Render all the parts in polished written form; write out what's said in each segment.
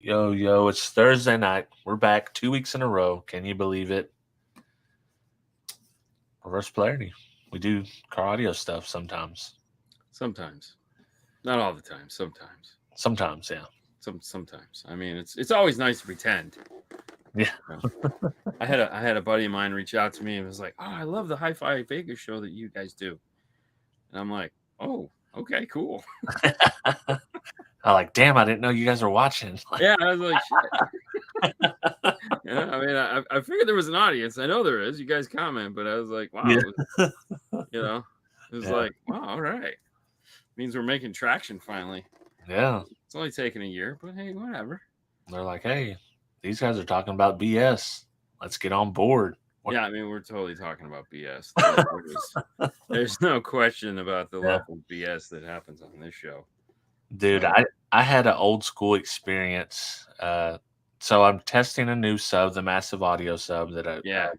Yo, it's Thursday night. We're back 2 weeks in a row. Can you believe it? Reverse polarity. We do car audio stuff sometimes. Sometimes, not all the time. Sometimes, Sometimes, yeah. sometimes. I mean, it's always nice to pretend. Yeah. You know? I had a buddy of mine reach out to me and was like, "Oh, I love the Hi-Fi Vega show that you guys do," and I'm like, "Oh, okay, cool." I like, damn, I didn't know you guys were watching. Yeah, I was like, "Shit." Yeah, I mean, I figured there was an audience. I know there is. You guys comment, but I was like, Yeah. wow, you know, it was Yeah. like, wow, all right. Means we're making traction finally. Yeah. It's only taken a year, but hey, whatever. They're like, hey, these guys are talking about BS. Let's get on board. Yeah, I mean, we're totally talking about BS. There's no question about the Yeah. level of BS that happens on this show. Dude, So, I had an old school experience. So I'm testing a new sub, the massive audio sub that I yeah.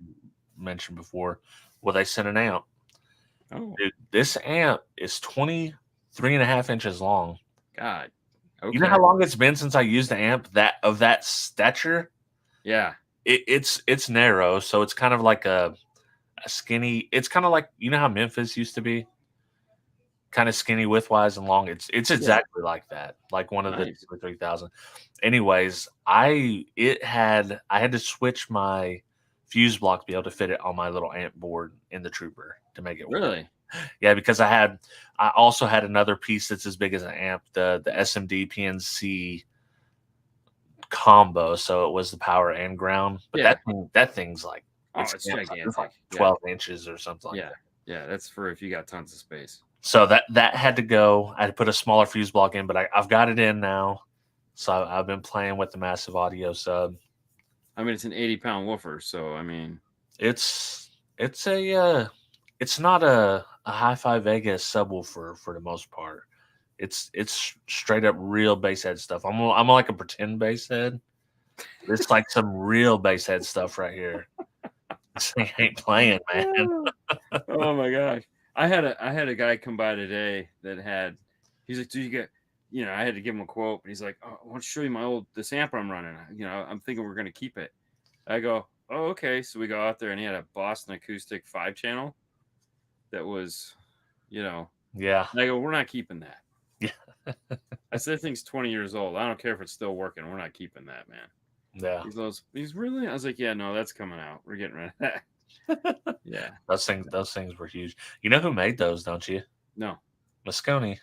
mentioned before. Well, they sent an amp. Oh, Dude, this amp is 23 and a half inches long. God. You know Okay. how long it's been since I used the amp that stature? Yeah. It's narrow, so it's kind of like a skinny. It's kind of like, you know how Memphis used to be, kind of skinny widthwise and long. It's Yeah. exactly like that, like one of the Nice. 2 or 3,000. Anyways, I had to switch my fuse block to be able to fit it on my little amp board in the Trooper to make it work. Really? Yeah, because I also had another piece that's as big as an amp, the SMD PNC combo. So it was the power and ground. But Yeah. that thing's like, Oh, it's it's like gigantic. Yeah. 12 inches or something like Yeah. that. Yeah. That's for if you got tons of space. So that had to go. I had to put a smaller fuse block in, but I've got it in now. So I've been playing with the massive audio sub. I mean, it's an 80-pound woofer, so I mean, It's it's not a hi-fi Vega subwoofer for the most part. It's straight up real bass head stuff. I'm like a pretend bass head. It's like some real bass head stuff right here. This thing ain't playing, man. oh my gosh. I had a guy come by today that had he's like, do you get I had to give him a quote, but he's like, oh, I want to show you this amp I'm running. I'm thinking we're gonna keep it. I go, oh, okay. So we go out there and he had a Boston acoustic 5-channel that was, Yeah. and I go, we're not keeping that. Yeah. I said, that thing's 20 years old. I don't care if it's still working. We're not keeping that, man. Yeah. He's really, I was like, yeah, no, that's coming out. We're getting rid of that. Yeah. Those things were huge. You know who made those, don't you? No. Moscone.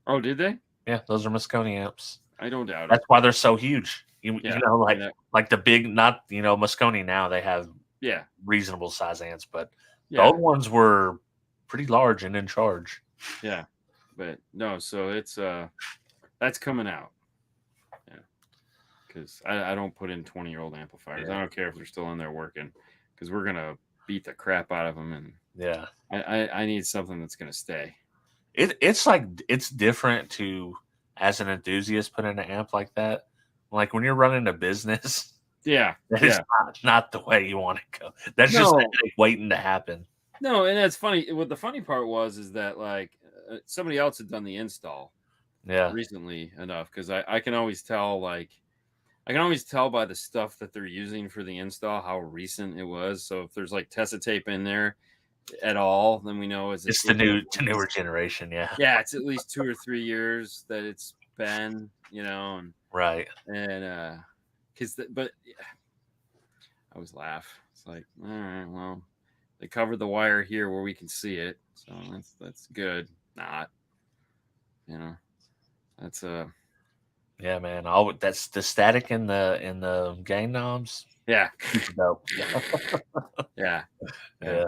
Oh, did they? Yeah, those are Moscone amps. I don't doubt it. That's why they're so huge. You Yeah, know, I mean, like the big, not Moscone now they have yeah, reasonable size amps, but the yeah, old ones were pretty large and in charge. yeah. But no, so it's that's coming out. Yeah, because I don't put in 20-year-old amplifiers. Yeah. I don't care if they're still in there working, because we're gonna beat the crap out of them, and Yeah. I need something that's gonna stay. It's like it's different to, as an enthusiast, put in an amp like that. Like when you're running a business, Yeah, that yeah. is not the way you want to go. That's No. just like waiting to happen. No, and that's funny. What the funny part was is that like somebody else had done the install Yeah. recently enough, because I can always tell by the stuff that they're using for the install how recent it was. So if there's like Tessa tape in there at all, then we know It's the newer generation. Yeah. Yeah, it's at least 2 or 3 years that it's been, and Right. but I always laugh. It's like, all right, well, they covered the wire here where we can see it, so that's good. Not, that's Yeah, man. That's the static in the gain knobs. yeah, Dope. yeah. Yeah.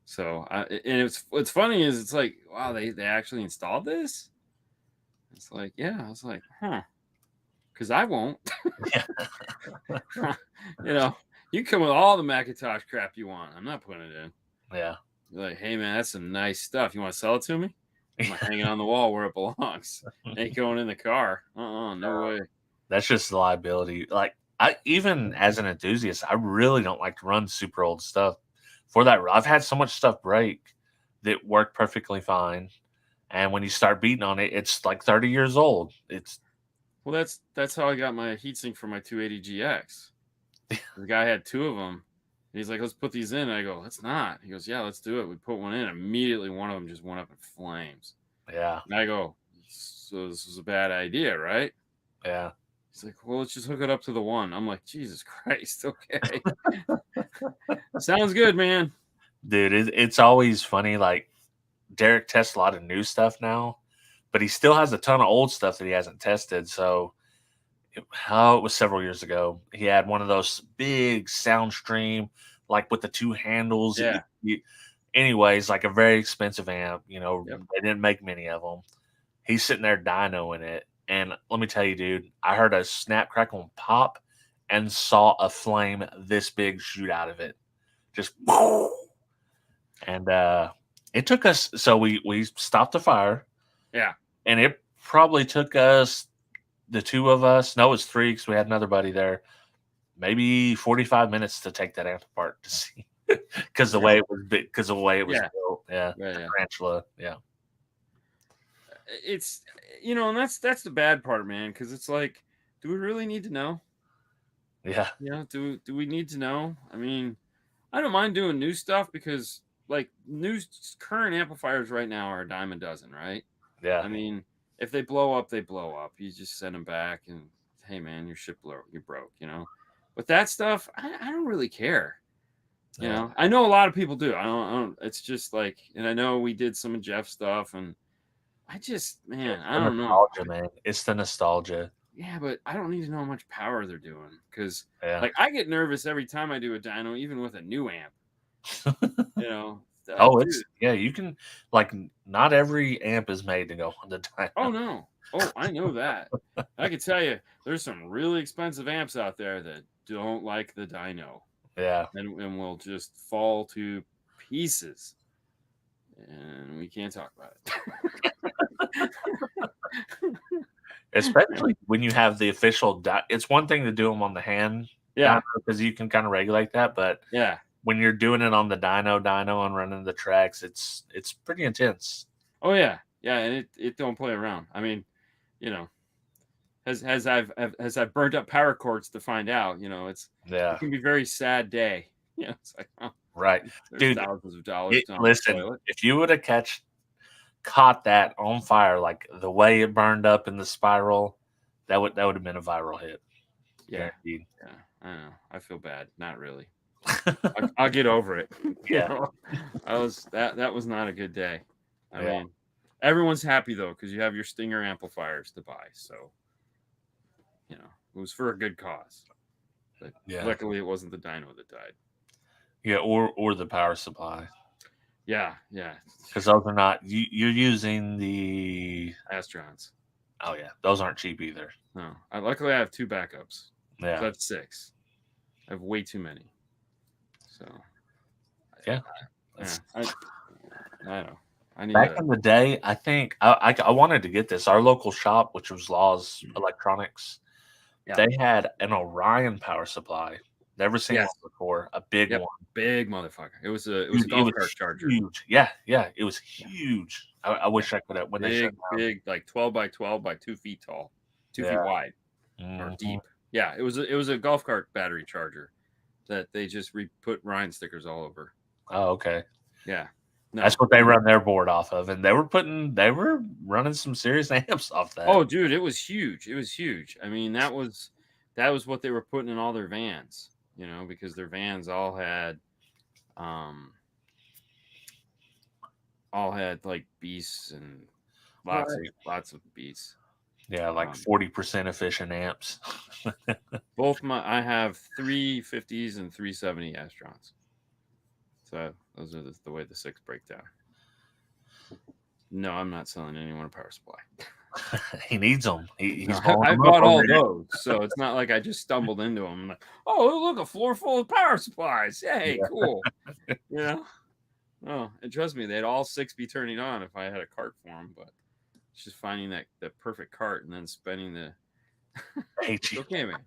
So, and what's funny is it's like, wow, they actually installed this. It's like, yeah, I was like, huh, because I won't. You can come with all the Macintosh crap you want. I'm not putting it in. Yeah. You're like, hey man, that's some nice stuff. You want to sell it to me? I'm hanging on the wall where it belongs. Ain't going in the car. No way. That's just liability. Like even as an enthusiast, I really don't like to run super old stuff. For that, I've had so much stuff break that worked perfectly fine, and when you start beating on it, it's like 30 years old. It's Well, that's how I got my heatsink for my 280GX. The guy had two of them. And he's like, let's put these in. And I go, let's not. He goes, yeah, let's do it. We put one in. Immediately, one of them just went up in flames. Yeah. And I go, so this was a bad idea, right? Yeah. He's like, well, let's just hook it up to the one. I'm like, Jesus Christ. Okay. Sounds good, man. Dude, it's always funny. Like, Derek tests a lot of new stuff now, but he still has a ton of old stuff that he hasn't tested. So, it was several years ago. He had one of those big Soundstream, like with the two handles. Yeah. Anyways, like a very expensive amp. Yep. They didn't make many of them. He's sitting there dynoing it, and let me tell you, dude, I heard a snap, crackle, and pop, and saw a flame this big shoot out of it, just and it took us. So we stopped the fire. Yeah. And it probably took us, the two of us. No, it was three because we had another buddy there. Maybe 45 minutes to take that amp apart to see, because the way it was big, because of the way it was Yeah. built. Yeah, Yeah. tarantula. Yeah. It's, and that's the bad part, man, because it's like, do we really need to know? Yeah. Do we need to know? I mean, I don't mind doing new stuff because like current amplifiers right now are a dime a dozen, right? Yeah. I mean, if they blow up, they blow up. You just send them back and hey man, your shit you broke, But that stuff, I don't really care. Yeah. I know a lot of people do. I don't it's just like, and I know we did some of Jeff's stuff and I just, man, It's I the don't know. nostalgia, man. It's the nostalgia. Yeah, but I don't need to know how much power they're doing because, Yeah. like, I get nervous every time I do a dyno, even with a new amp. Oh, Dude. you can, like, not every amp is made to go on the dyno. Oh no. Oh, I know that. I can tell you, there's some really expensive amps out there that don't like the dyno Yeah. and will just fall to pieces, and we can't talk about it. Especially when you have the official it's one thing to do them on the hand Yeah. because you can kind of regulate that, but Yeah. when you're doing it on the dyno and running the tracks, it's pretty intense. Oh yeah. Yeah, and it don't play around. I mean, as I've burnt up power cords to find out, it can be a very sad day. It's like, oh, Right. there's Dude, thousands of dollars down the listen, toilet. if you would have caught that on fire, like the way it burned up in the spiral, that would have been a viral hit. Yeah. Guaranteed. Yeah. I know. I feel bad. Not really. I'll get over it. Yeah. That was not a good day. I Yeah. mean, everyone's happy though because you have your Stinger amplifiers to buy. So, it was for a good cause. But Yeah. luckily, it wasn't the dyno that died. Yeah, or the power supply. Yeah, yeah. Because those are not, you're using the Astrons. Oh yeah, those aren't cheap either. No, luckily I have two backups. Yeah, So that's 6. I have way too many. So yeah. I know. I need Back in the day, I think I wanted to get this. Our local shop, which was Laws Electronics, Yeah. they had an Orion power supply. Never seen Yes. one before. A big one. Big motherfucker. It was a Dude, golf cart charger. Huge. Yeah, it was huge. I wish I could have when they shut down. Big, like 12 by 12 by 2 feet tall, 2 feet wide, or Mhm. deep. Yeah, it was a golf cart battery charger that they just put Ryan stickers all over. Oh, okay. Yeah. No. That's what they run their board off of, and they were running some serious amps off that. Oh, dude, it was huge. It was huge. I mean, that was what they were putting in all their vans, because their vans all had like beasts and lots of beasts. Yeah, like 40% efficient amps. I have 350s and 370 Astrons. So those are the way the 6 break down. No, I'm not selling anyone a power supply. He needs them. I bought all those, so it's not like I just stumbled into them. I'm like, oh, look, a floor full of power supplies. Hey, cool. Oh, and trust me, they'd all 6 be turning on if I had a cart for them. But it's just finding the perfect cart and then spending the. I hate you. Okay, man.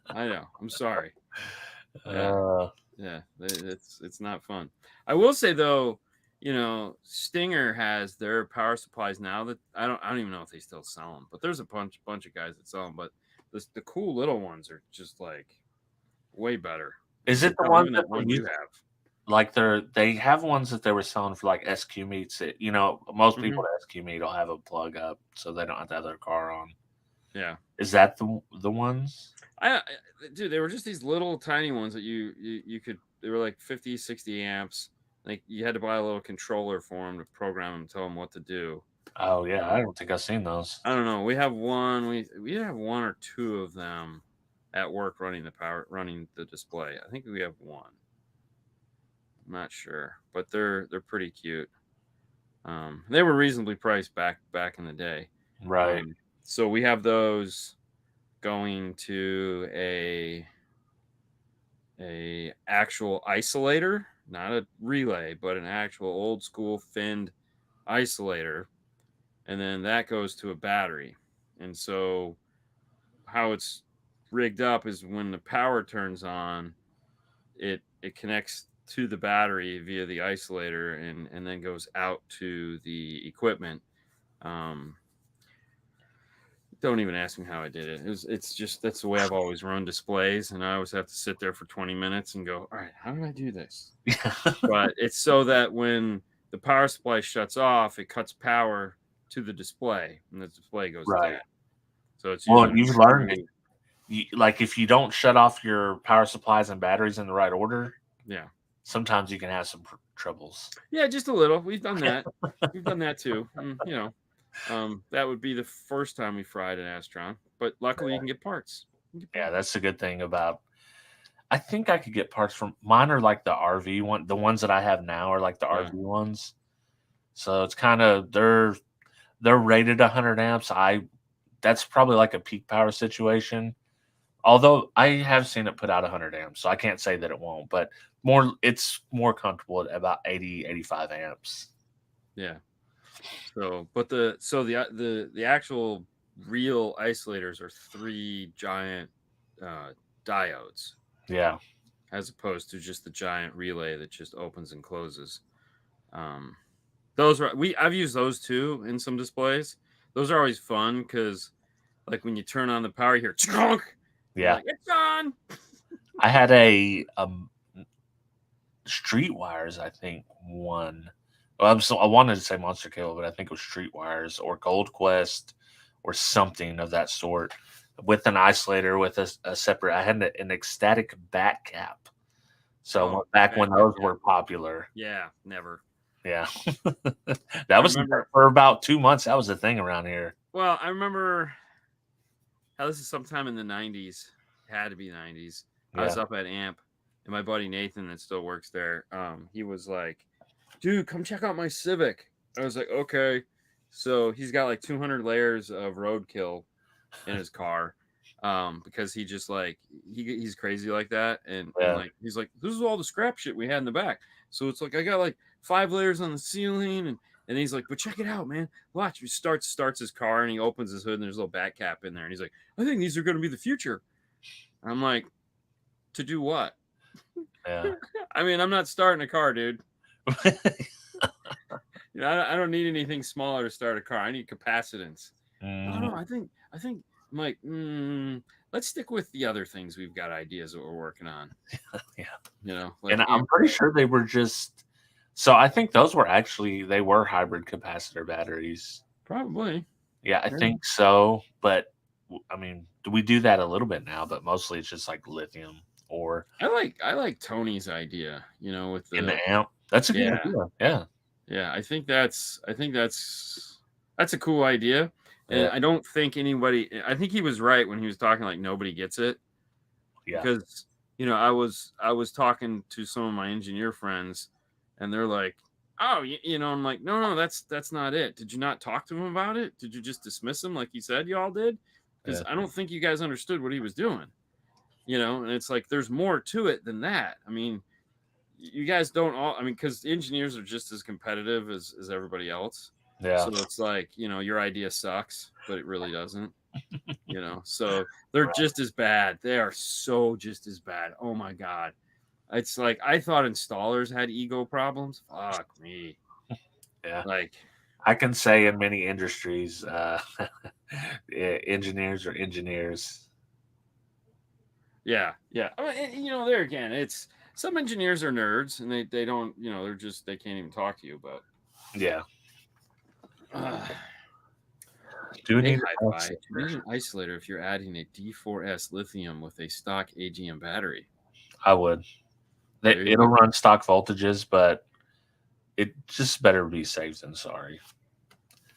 I know. I'm sorry. Yeah, it's not fun. I will say though, Stinger has their power supplies now that I don't even know if they still sell them, but there's a bunch of guys that sell them. But the cool little ones are just like way better. Is it the Hell, ones even that that they one use? you have. Like they have ones that they were selling for like SQ meets. Most Hmm. people at SQ meet will have a plug up, so they don't have to have their car on. Yeah, Is that the ones? dude, they were just these little tiny ones that you could. They were like 50, 60 amps. Like you had to buy a little controller for them to program them, tell them what to do. Oh yeah, I Um, don't think I've seen those. I don't know. We have one. We have one or two of them at work running the display. I think we have one. I'm not sure, but they're pretty cute. They were reasonably priced back in the day. Right. Um, so we have those going to a actual isolator, not a relay, but an actual old school finned isolator, and then that goes to a battery. And so how it's rigged up is when the power turns on, it connects to the battery via the isolator and then goes out to the equipment. Um, don't even ask me how I did it. It's just that's the way I've always run displays, and I always have to sit there for 20 minutes and go, all right, how did I do this? But it's so that when the power supply shuts off, it cuts power to the display, and the display goes Right. dead. So it's Well, using a you've learned true, like if you don't shut off your power supplies and batteries in the right order, yeah. sometimes you can have some troubles. Yeah, just a little. We've done that. We've done that too. That would be the first time we fried an Astron, but luckily you can get parts. You can get Yeah, parts. that's the good thing about. I think I could get parts from mine are like the RV one. The ones that I have now are like the Yeah. RV ones. So it's kind of they're rated 100 amps. That's probably like a peak power situation. Although I have seen it put out 100 amps, so I can't say that it won't. But it's more comfortable at about 80, 85 amps. Yeah. The actual real isolators are three giant uh, diodes, Yeah, as opposed to just the giant relay that just opens and closes. Um, those are I've used those too in some displays. Those are always fun because like when you turn on the power, you hear chunk, and you're yeah. like, it's on. I had a Streetwires. I think one. Well, I wanted to say Monster Cable, but I think it was Streetwires or Gold Quest or something of that sort with an isolator with a separate. I had an ecstatic back cap. So Oh, back back when up, those yeah. were popular. Yeah, never. Yeah. I That was remember. for about 2 months, that was the thing around here. Well, I remember how this is sometime in the '90s. It had to be '90s. I was Yeah. up at Amp, and my buddy Nathan that still works there. He was like, "Dude, come check out my Civic." I was like, "Okay." So he's got like 200 layers of roadkill in his car, because he just like he's crazy like that, and Yeah. like he's like, "This is all the scrap shit we had in the back." So it's like I got like 5 layers on the ceiling, and he's like, "But check it out, man! Watch." He starts his car, and he opens his hood, and there's a little back cap in there, and he's like, "I think these are going to be the future." I'm like, "To do what?" Yeah. I mean, I'm not starting a car, dude. I don't need anything smaller to start a car. I need capacitance. No, Mm, no, I think I'm like, let's stick with the other things we've got ideas that we're working on. yeah. Like And I'm pretty sure they were just so I think those were actually they were hybrid capacitor batteries. probably. Yeah, I Yeah. think so, but I mean, we do that a little bit now, but mostly it's just like lithium or I like Tony's idea, with in the the amp. That's a good yeah, idea. Yeah. yeah. I think that's a cool idea. Yeah. And I don't think anybody I think he was right when he was talking like nobody gets it. Yeah. Because I was talking to some of my engineer friends, and they're like, "Oh, I'm like, no, that's not it. Did you not talk to him about it? Did you just dismiss him like he said you all did? Because Yeah. I don't think you guys understood what he was doing. And it's like there's more to it than that. I mean, you guys don't all. I mean, because engineers are just as competitive as everybody else. Yeah. So it's like your idea sucks, but it really doesn't. So they're Right. just as bad. They are so just as bad. Oh my god. It's like I thought installers had ego problems. Fuck me. Yeah. Like, I can say in many industries, engineers are engineers. yeah, yeah. I mean, there again, it's some engineers are nerds and they don't, they can't even talk to you. But Yeah. uh, Do hey, need a Hi-Fi, you need an isolator if you're adding a D4S lithium with a stock AGM battery. I would. There you It'll go. run stock voltages, but it just better be safe than sorry.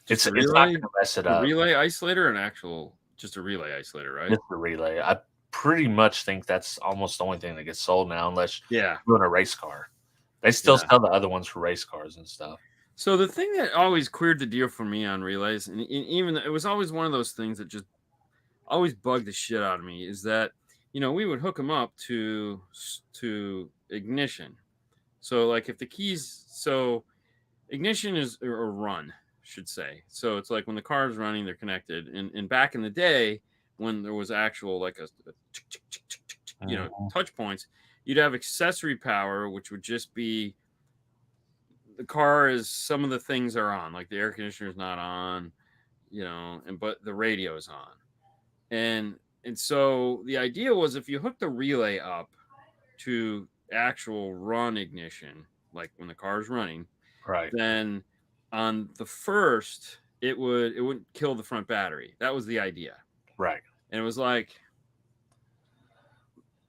Just a It's not relay, gonna mess it a up. relay isolator, an actual, just a relay isolator, right? Just the relay. I pretty much think that's almost the only thing that gets sold now, unless Yeah, you're doing a race car. They still yeah. sell the other ones for race cars and stuff. So the thing that always queered the deal for me on relays, and even it was always one of those things that just always bugged the shit out of me, is that we would hook them up to ignition. So like if the keys, so ignition is or run, should say. So it's like when the car is running, they're connected. And back in the day when there was actual like a Mhm. touch points, you'd have accessory power, which would just be the car is some of the things are on, like the air conditioner is not on, and but the radio is on. And so the idea was if you hook the relay up to actual run ignition, like when the car is running, Right. then on the first it wouldn't kill the front battery. That was the idea. Right. And it was like,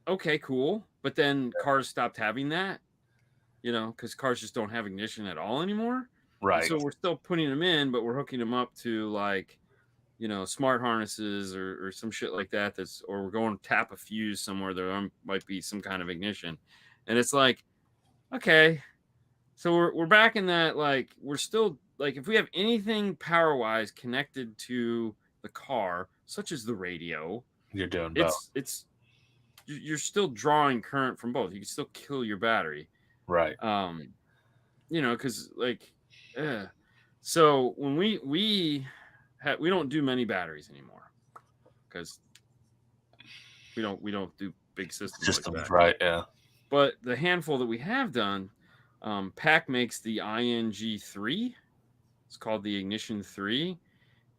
okay, cool. But then cars stopped having that, because cars just don't have ignition at all anymore. And Right. so we're still putting them in, but we're hooking them up to like, smart harnesses or some shit like that. Or we're going to tap a fuse somewhere. There might be some kind of ignition. And it's like, okay, so we're back in that, like, we're still like, if we have anything power wise connected to the car, such as the radio, You're doing both. you're still drawing current from both. You can still kill your battery. Right. Because like, so when we don't do many batteries anymore because we don't do big systems like Systems. that. Right. Yeah. But the handful that we have done, Pack makes the ING3. It's called the Ignition 3,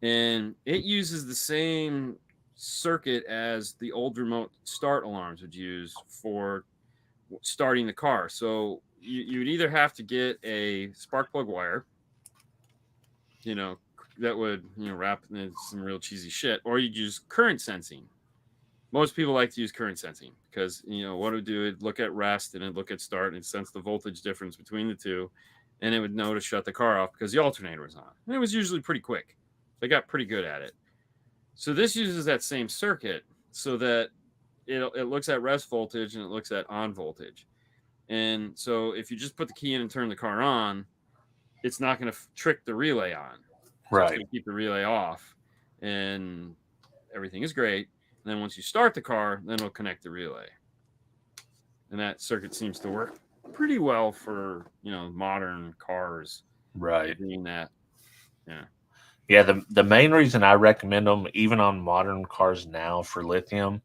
and it uses the same circuit as the old remote start alarms would use for starting the car. So you'd either have to get a spark plug wire, that would wrap in some real cheesy shit, or you'd use current sensing. Most people like to use current sensing because what it would do, it'd look at rest and it'd look at start and sense the voltage difference between the two, and it would know to shut the car off because the alternator was on. And it was usually pretty quick. They got pretty good at it. So this uses that same circuit so that it looks at rest voltage and it looks at on voltage. And so if you just put the key in and turn the car on, it's not going to trick the relay on. So it's Right. going to keep the relay off, and everything is great. And then once you start the car, then it'll connect the relay. And that circuit seems to work pretty well for, modern cars Right. doing that. Yeah. Yeah. The main reason I recommend them, even on modern cars now for lithium,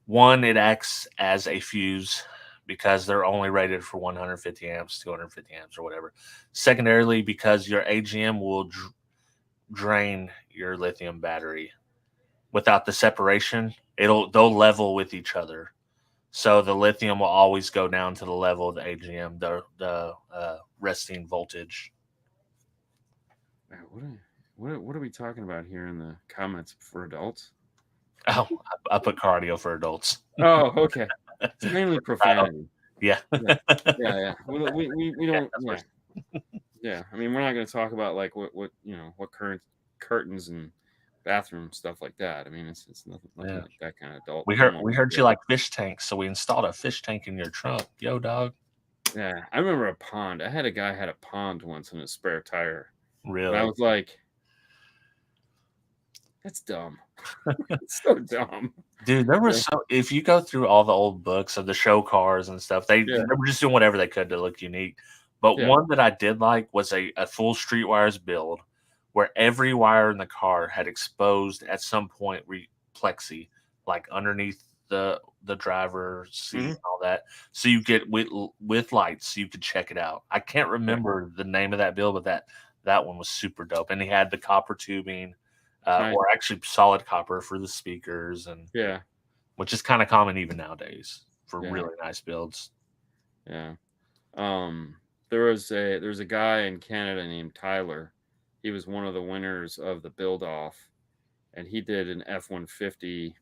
one, it acts as a fuse because they're only rated for 150 amps, 250 amps, or whatever. Secondarily, because your AGM will drain your lithium battery. Without the separation, they'll level with each other. So the lithium will always go down to the level of the AGM, the resting voltage. What are we talking about here in the comments for adults? Oh, I put cardio for adults. Oh, okay. It's mainly profanity. Yeah. Yeah, yeah, yeah. We don't. That's Yeah, what- yeah. I mean, we're not going to talk about like what current curtains and bathroom stuff like that. I mean, it's nothing yeah. like that kind of adult. We heard you like fish tanks, so we installed a fish tank in your trunk. Yo, dog. Yeah, I remember a pond. I had a guy had a pond once in a spare tire, and I Really? was like, "That's dumb. It's so dumb." Dude, there Yeah, was if you go through all the old books of the show cars and stuff, they yeah, were just doing whatever they could to look unique. But yeah. one that I did like was a full streetwires build where every wire in the car had exposed at some point plexi, like underneath the driver's seat Hmm. and all that. So you get with lights, so you could check it out. I can't Yeah. remember the name of that build, but That one was super dope, and he had the copper tubing, Nice. or actually solid copper for the speakers, and Yeah. which is kind of common even nowadays for Yeah. really nice builds. Yeah. There's a guy in Canada named Tyler. He was one of the winners of the build off, and he did an F-150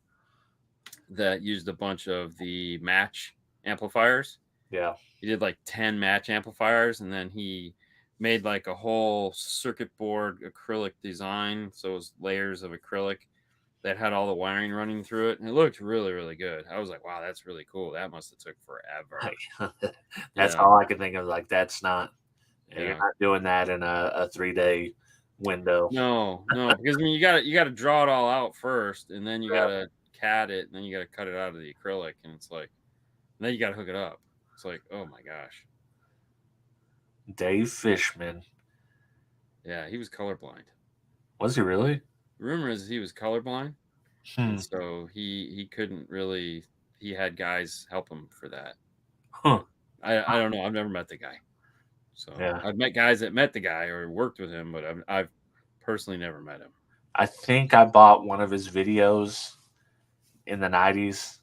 that used a bunch of the match amplifiers. Yeah, He did like 10 match amplifiers, and then he made like a whole circuit board acrylic design. So it was layers of acrylic that had all the wiring running through it, and it looked really, really good. I was like, wow, that's really cool. That must have took forever. that's Yeah. all I can think of. Like, that's not, you're Yeah. not doing that in a 3 day window. No, because I mean you gotta draw it all out first, and then you Yeah. gotta CAD it, and then you gotta cut it out of the acrylic, and it's like, and then you gotta hook it up. It's like, oh my gosh. Dave Fishman, Yeah, he was colorblind. was he really? Rumor is he was colorblind, Hmm. and so he couldn't really. He had guys help him for that. Huh. I don't know. I've never met the guy, so Yeah, I've met guys that met the guy or worked with him, but I've personally never met him. I think I bought one of his videos in the '90s.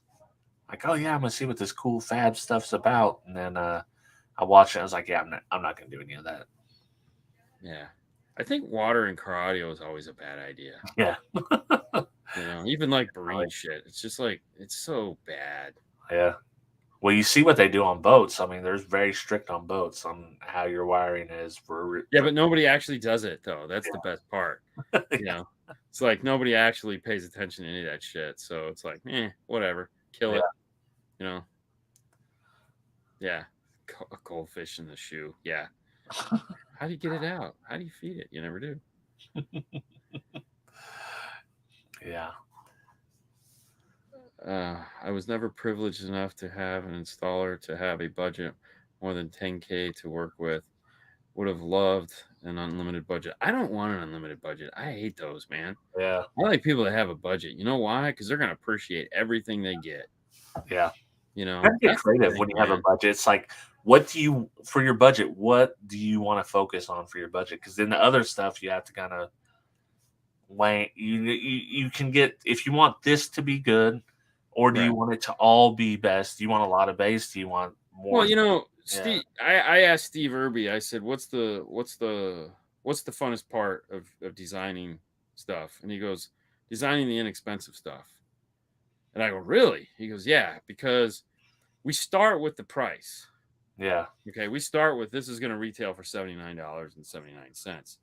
Like, oh yeah, I'm gonna see what this cool fab stuff's about, and then I watched it. I was like, yeah, I'm not gonna do any of that. Yeah, I think water and car audio is always a bad idea. Yeah, Even like marine shit. It's just like it's so bad. yeah. Well, you see what they do on boats. I mean, they're very strict on boats on how your wiring is Yeah, but nobody actually does it though. That's the best part. yeah. It's like nobody actually pays attention to any of that shit. So it's like, whatever, kill Yeah. it. You know, yeah. A goldfish in the shoe. Yeah. How do you get it out? How do you feed it? You never do. Yeah. I was never privileged enough to have an installer to have a budget more than 10K to work with. Would have loved an unlimited budget. I don't want an unlimited budget. I hate those, man. Yeah. I like people that have a budget. You know why? Because they're going to appreciate everything they get. Yeah. You You gotta get that's the creative thing, when you have a man. budget. It's like, what do you for your budget? What do you want to focus on for your budget? Because then the other stuff you have to kind of weigh. You can get if you want this to be good, or do Right. you want it to all be best? Do you want a lot of bass? Do you want more? Well, Yeah. Steve, I asked Steve Irby. I said, "What's the funnest part of designing stuff?" And he goes, "Designing the inexpensive stuff." And I go, "Really?" He goes, "Yeah, because we start with the price. Yeah. Okay, we start with this is going to retail for $79.79.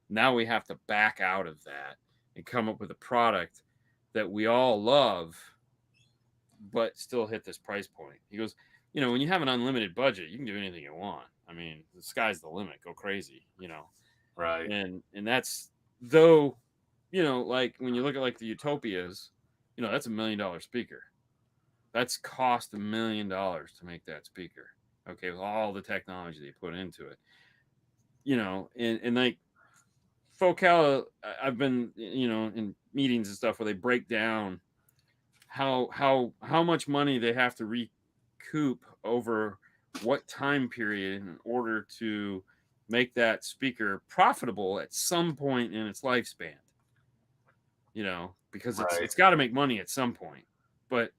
Now we have to back out of that and come up with a product that we all love, but still hit this price point." He goes, when you have an unlimited budget, you can do anything you want. I mean, the sky's the limit. Go crazy. Right. And that's though, like when you look at like the Utopias, that's $1 million speaker. That's cost $1 million to make that speaker. Okay, with all the technology they put into it. And like Focal, I've been, in meetings and stuff where they break down how much money they have to recoup over what time period in order to make that speaker profitable at some point in its lifespan. Because Right. it's got to make money at some point. But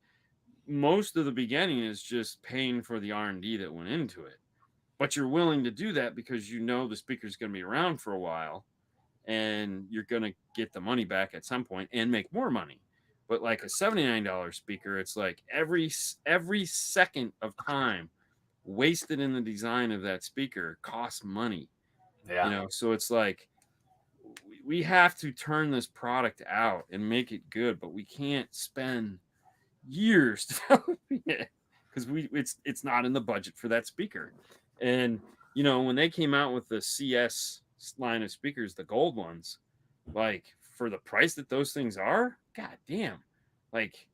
most of the beginning is just paying for the R&D that went into it. But you're willing to do that because the speaker's going to be around for a while and you're going to get the money back at some point and make more money. But like a $79 speaker, it's like every second of time wasted in the design of that speaker costs money. Yeah. So it's like we have to turn this product out and make it good, but we can't spend years developing it because it's not in the budget for that speaker. And when they came out with the CS line of speakers, the gold ones, like for the price that those things are, god damn, like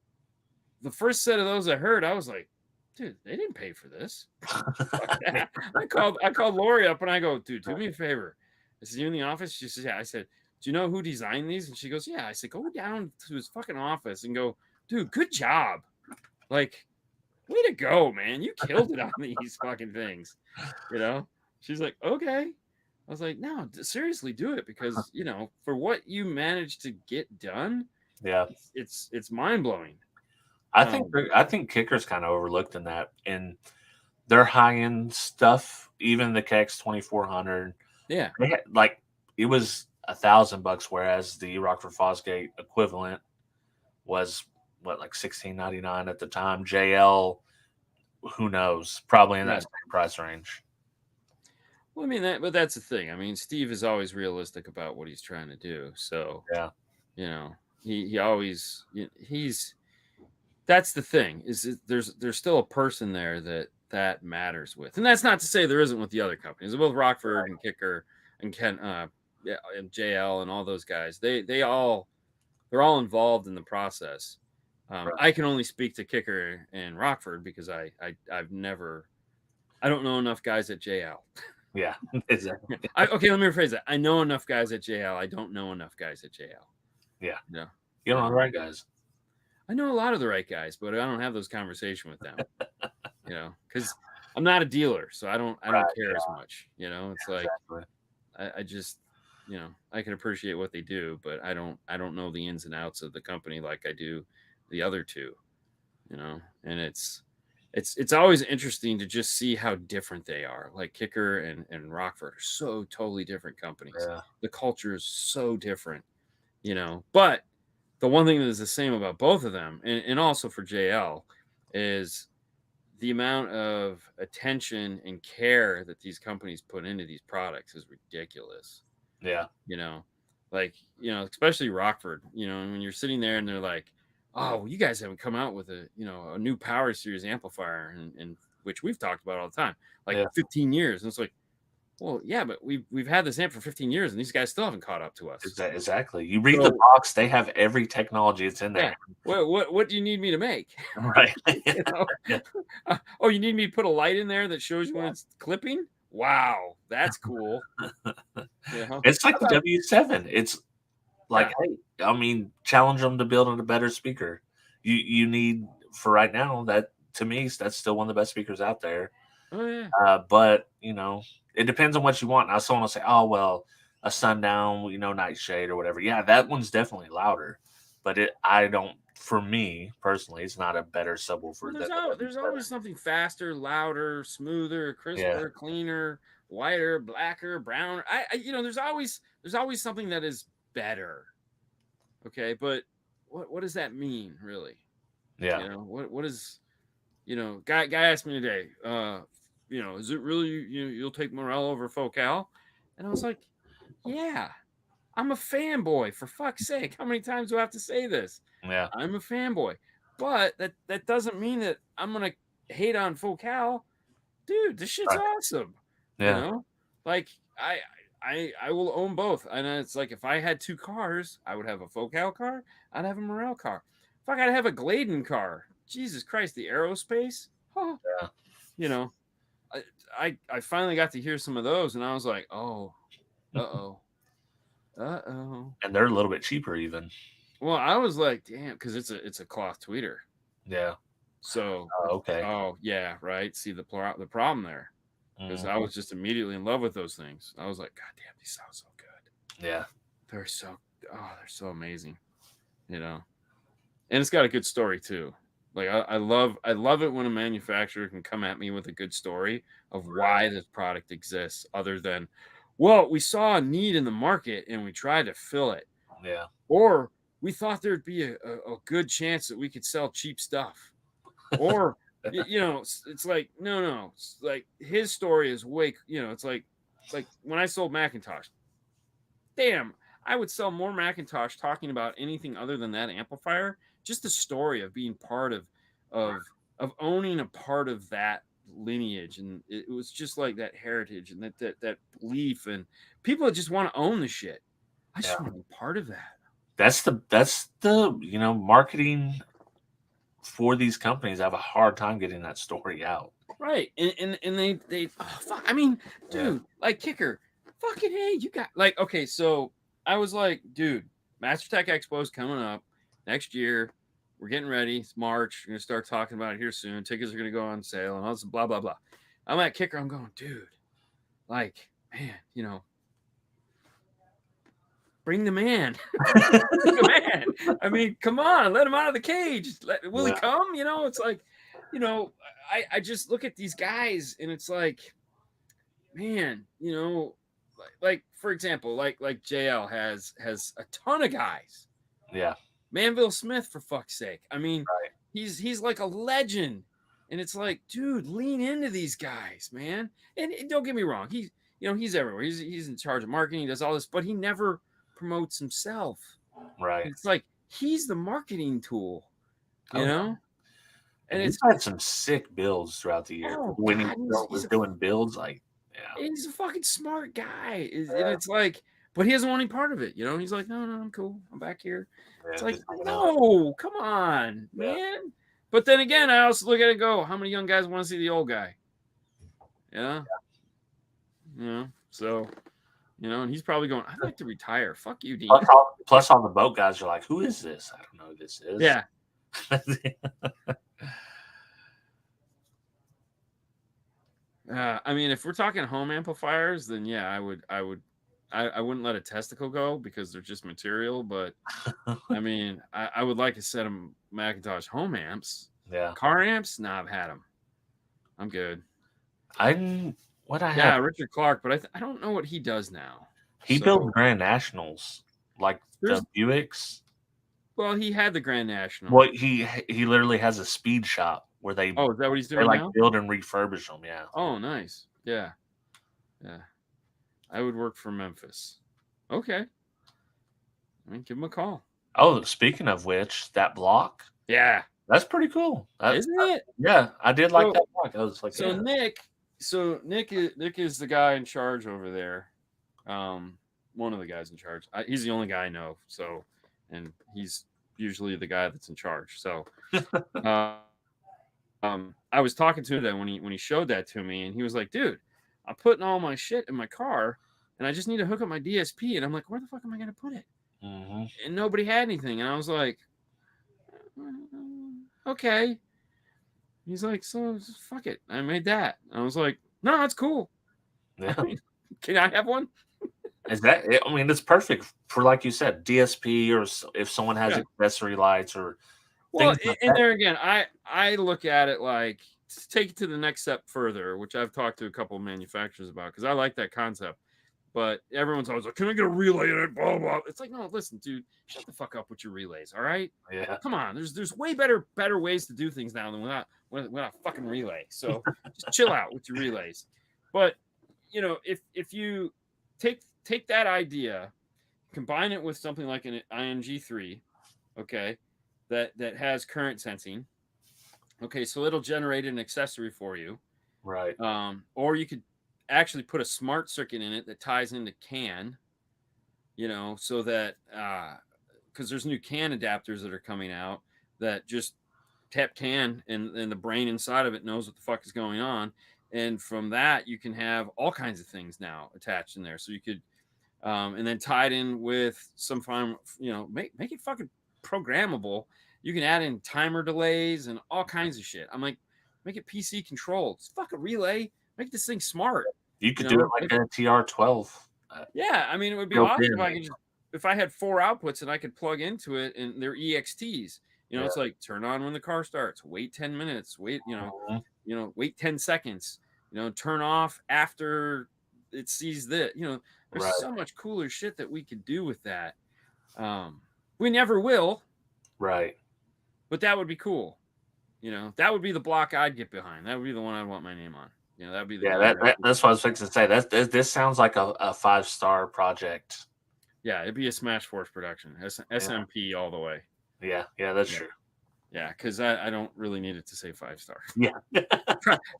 the first set of those I heard, I was like, dude, they didn't pay for this. I called Lori up and I go, dude, do me a favor. I said, you in the office? She says, yeah. I said, do you know who designed these? And she goes, yeah. I said, go down to his fucking office and go, dude, good job. Like, way to go, man. You killed it on these fucking things. She's like, okay. I was like, no, seriously, do it, because for what you managed to get done, Yeah. it's mind blowing. I think Kicker's kind of overlooked in that. In their high end stuff, even the KX 2400, Yeah, they had, like, it was $1,000, whereas the Rockford Fosgate equivalent was what, like 16.99 at the time. JL, who knows, probably in yeah. that same price range. Well, I mean but that's the thing. I mean, Steve is always realistic about what he's trying to do. So Yeah, he always he's that's the thing there's still a person there that matters with, and that's not to say there isn't with the other companies, both Rockford and Kicker and Ken, yeah, and JL and all those guys. They're all involved in the process. right. I can only speak to Kicker and Rockford because I don't know enough guys at JL. Yeah, exactly. Okay, let me rephrase that. I know enough guys at JL. I don't know enough guys at JL. Yeah, No, you know, no. right, guys. I know a lot of the right guys, but I don't have those conversations with them. Because I'm not a dealer, so I don't Right. care Yeah, as much. It's like exactly. I just I can appreciate what they do, but I don't know the ins and outs of the company like I do the other two. And it's always interesting to just see how different they are. Like Kicker and Rockford are so totally different companies. Yeah, The culture is so different, but the one thing that is the same about both of them, and also for JL, is the amount of attention and care that these companies put into these products is ridiculous. yeah, You know, like especially Rockford. And when you're sitting there and they're like, "Oh, well, you guys haven't come out with a new Power Series amplifier," and which we've talked about all the time, like yeah. 15 years, and it's like, well, yeah, but we've had this amp for 15 years, and these guys still haven't caught up to us. Exactly. You read the So box; they have every technology. It's in yeah. there. What do you need me to make? Right. you know? Yeah. Oh, you need me to put a light in there that shows you when it's clipping? Wow, that's cool. It's How like the about W7. It's like, yeah. hey, I mean, challenge them to build a better speaker. You need, for right now, that to me that's still one of the best speakers out there. Oh yeah. But it depends on what you want. Now, someone will say, "Oh, well, a sundown, nightshade or whatever." Yeah, that one's definitely louder. But I don't. For me personally, it's not a better Well, subwoofer than the there's W7. always something faster, louder, smoother, Yeah, crisper, cleaner, whiter, blacker, browner. There's always something that is better. Okay, but what does that mean really? yeah, What is guy asked me today, is it really you'll take Morel over Focal? And I was like, yeah, I'm a fanboy, for fuck's sake. How many times do I have to say this? yeah, I'm a fanboy. But that doesn't mean that I'm gonna hate on Focal. Dude, this shit's right, awesome. You yeah, know? Like I will own both. And it's like if I had two cars, I would have a Focal car, I'd have a Morel car. Fuck, I'd have a Gladen car. Jesus Christ, the aerospace. Huh. yeah. You know, I finally got to hear some of those, and I was like, oh, uh-oh. Uh-oh. And they're a little bit cheaper, even. Well, I was like, damn, because it's a cloth tweeter. Yeah. So Okay. oh yeah, right. See the problem there. Because I Mhm. was just immediately in love with those things. I was like, God damn, these sound so good. Yeah. They're so they're so amazing. And it's got a good story too. Like I love it when a manufacturer can come at me with a good story of why this product exists, other than, well, we saw a need in the market and we tried to fill it, Yeah. or we thought there'd be a good chance that we could sell cheap stuff, or it's like no, it's like his story is way, it's like when I sold Macintosh. Damn, I would sell more Macintosh talking about anything other than that amplifier. Just the story of being part of of owning a part of that lineage, and it was just like that heritage and that belief, and people that just want to own the shit. I Yeah. just want to be part of that. That's the marketing for these companies have a hard time getting that story out. Right. And they fuck, I mean, Yeah. dude, like Kicker, fucking hey, you got like, okay, so I was like, dude, Master Tech Expo is coming up next year. We're getting ready. It's March. We're gonna start talking about it here soon. Tickets are gonna go on sale and all this blah blah blah. I'm at Kicker. I'm going, dude, like, man, bring the man. Bring the man. I mean, come on, let him out of the cage. Will he come? You know, it's like, you know, I just look at these guys and it's like, man, you know, like for example, like JL has a ton of guys. Yeah. Manville Smith, for fuck's sake. I mean, Right. he's like a legend. And it's like, dude, lean into these guys, man. And don't get me wrong, he's everywhere. He's in charge of marketing, he does all this, but he never promotes himself. Right. It's like he's the marketing tool, you know? And And he's had some sick builds throughout the year. oh When he God, was doing builds, like, yeah. he's a fucking smart guy. And it's like, but he doesn't want any part of it, you know? He's like, no, I'm cool. I'm back here. It's like, no, come on, man. But then again, I also look at it and go, how many young guys want to see the old guy? Yeah. You know, so, you know, and he's probably going, I'd like to retire. Fuck you, Dean. Plus all the boat guys are like, who is this? I don't know who this is. Yeah. I mean, if we're talking home amplifiers, then yeah, I wouldn't let a testicle go because they're just material. But I mean, I would like a set of Macintosh home amps. Yeah. Car amps, nah, I've had them. I'm good. Yeah, Richard Clark, but I don't know what he does now. He built Grand Nationals, like the Buicks. Well, he had the Grand National. Well, he literally has a speed shop where they. Oh, is that what he's doing now? Build and refurbish them. Yeah. Oh, nice. Yeah. I would work for Memphis. Okay. I mean, give him a call. Oh, speaking of which, that block. Yeah. That's pretty cool. Isn't it? Yeah, I did like that block. I was like, so yeah. Nick is the guy in charge over there. One of the guys in charge. He's the only guy I know. So, and he's usually the guy that's in charge. So, I was talking to him when he showed that to me, and he was like, "Dude, I'm putting all my shit in my car, and I just need to hook up my DSP." And I'm like, "Where the fuck am I going to put it?" Mm-hmm. And nobody had anything, and I was like, "Okay." He's like, "So fuck it, I made that." And I was like, "No, that's cool. Yeah. I mean, can I have one?" Is that? I mean, it's perfect for, like you said, DSP, or if someone has accessory lights or. Well, and there again, I look at it like, take it to the next step further, which I've talked to a couple of manufacturers about because I like that concept. But everyone's always like, "Can I get a relay in it?" Blah blah. It's like, no, listen, dude, shut the fuck up with your relays, all right? Yeah. Come on, there's way better ways to do things now than without fucking relay. So just chill out with your relays. But you know, if you take that idea, combine it with something like an ING3, okay, that has current sensing. Okay, so it'll generate an accessory for you. Right. Or you could actually put a smart circuit in it that ties into CAN, you know, so that because there's new CAN adapters that are coming out that just tap CAN and the brain inside of it knows what the fuck is going on. And from that, you can have all kinds of things now attached in there. So you could, and then tied in with some fine, you know, make it fucking programmable. You can add in timer delays and all kinds of shit. I'm like, make it PC controlled. It's fucking relay. Make this thing smart. You could do it like a TR12. Yeah, I mean, it would be awesome if I had 4 outputs and I could plug into it and they're EXTs. You know, it's like turn on when the car starts, wait 10 minutes, wait, wait 10 seconds, turn off after it sees that. There's so much cooler shit that we could do with that. We never will. Right. But that would be cool. That would be the block I'd get behind. That would be the one I'd want my name on. That'd be the that's what I was fixing to say. This sounds like a 5-star project. Yeah, it'd be a Smash Force production. SMP all the way. Yeah, that's true. Yeah, because I don't really need it to say 5-star. Yeah.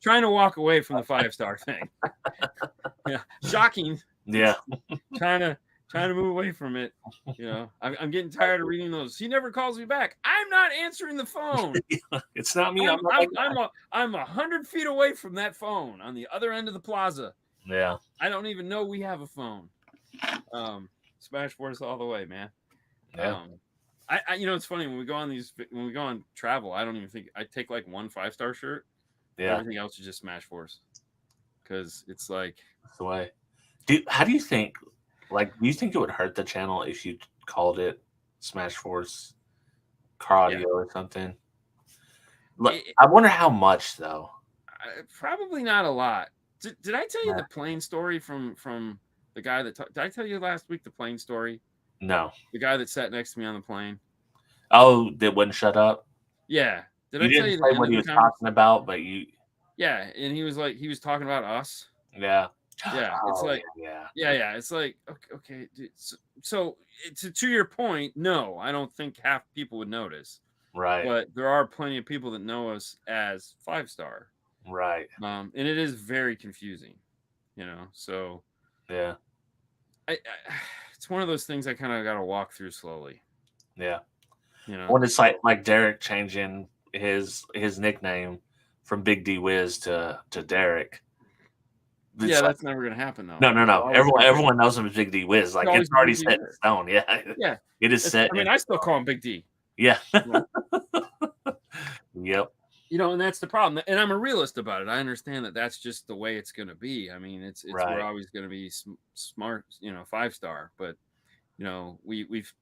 Trying to walk away from the 5-star thing. Yeah. Shocking. Yeah. Trying to move away from it. I'm getting tired of reading those. He never calls me back. I'm not answering the phone. It's not me. I'm 100 feet away from that phone on the other end of the plaza. Yeah. I don't even know we have a phone. Smash Force all the way, man. Yeah. It's funny when we go on travel, I don't even think I take like one 5-star shirt. Yeah. Everything else is just Smash Force. Because it's like that's the way. How do you think? Like, do you think it would hurt the channel if you called it Smash Force Car Yeah. Audio or something? Look, It, I wonder how much though. probably not a lot. Did I tell you Yeah. the plane story from the guy that did I tell you last week the plane story? No. The guy that sat next to me on the plane. Oh, that wouldn't shut up. Yeah. Did You I tell didn't you the say end what of he the was conversation? talking about, but you, Yeah, and he was talking about us. yeah. Yeah, it's Oh like, yeah, yeah. It's like, okay. Dude, so to your point, no, I don't think half people would notice, right, but there are plenty of people that know us as 5-star, right, and it is very confusing, So yeah, I it's one of those things I kind of got to walk through slowly, yeah. you know. When it's like Derek changing his nickname from Big D Wiz to Derek. It's Yeah, like that's never gonna happen though. no, no, It'll no. always be Everyone knows him as Big D Wiz. it'll Like it's always be already Big D set in Wiz. stone. Yeah, Yeah, it is set I in mean, I still stone. call him Big D. Yeah. You know? Yep. And that's the problem. And I'm a realist about it. I understand that that's just the way it's going to be. I mean, we're Right. always going to be smart, 5-star. But we've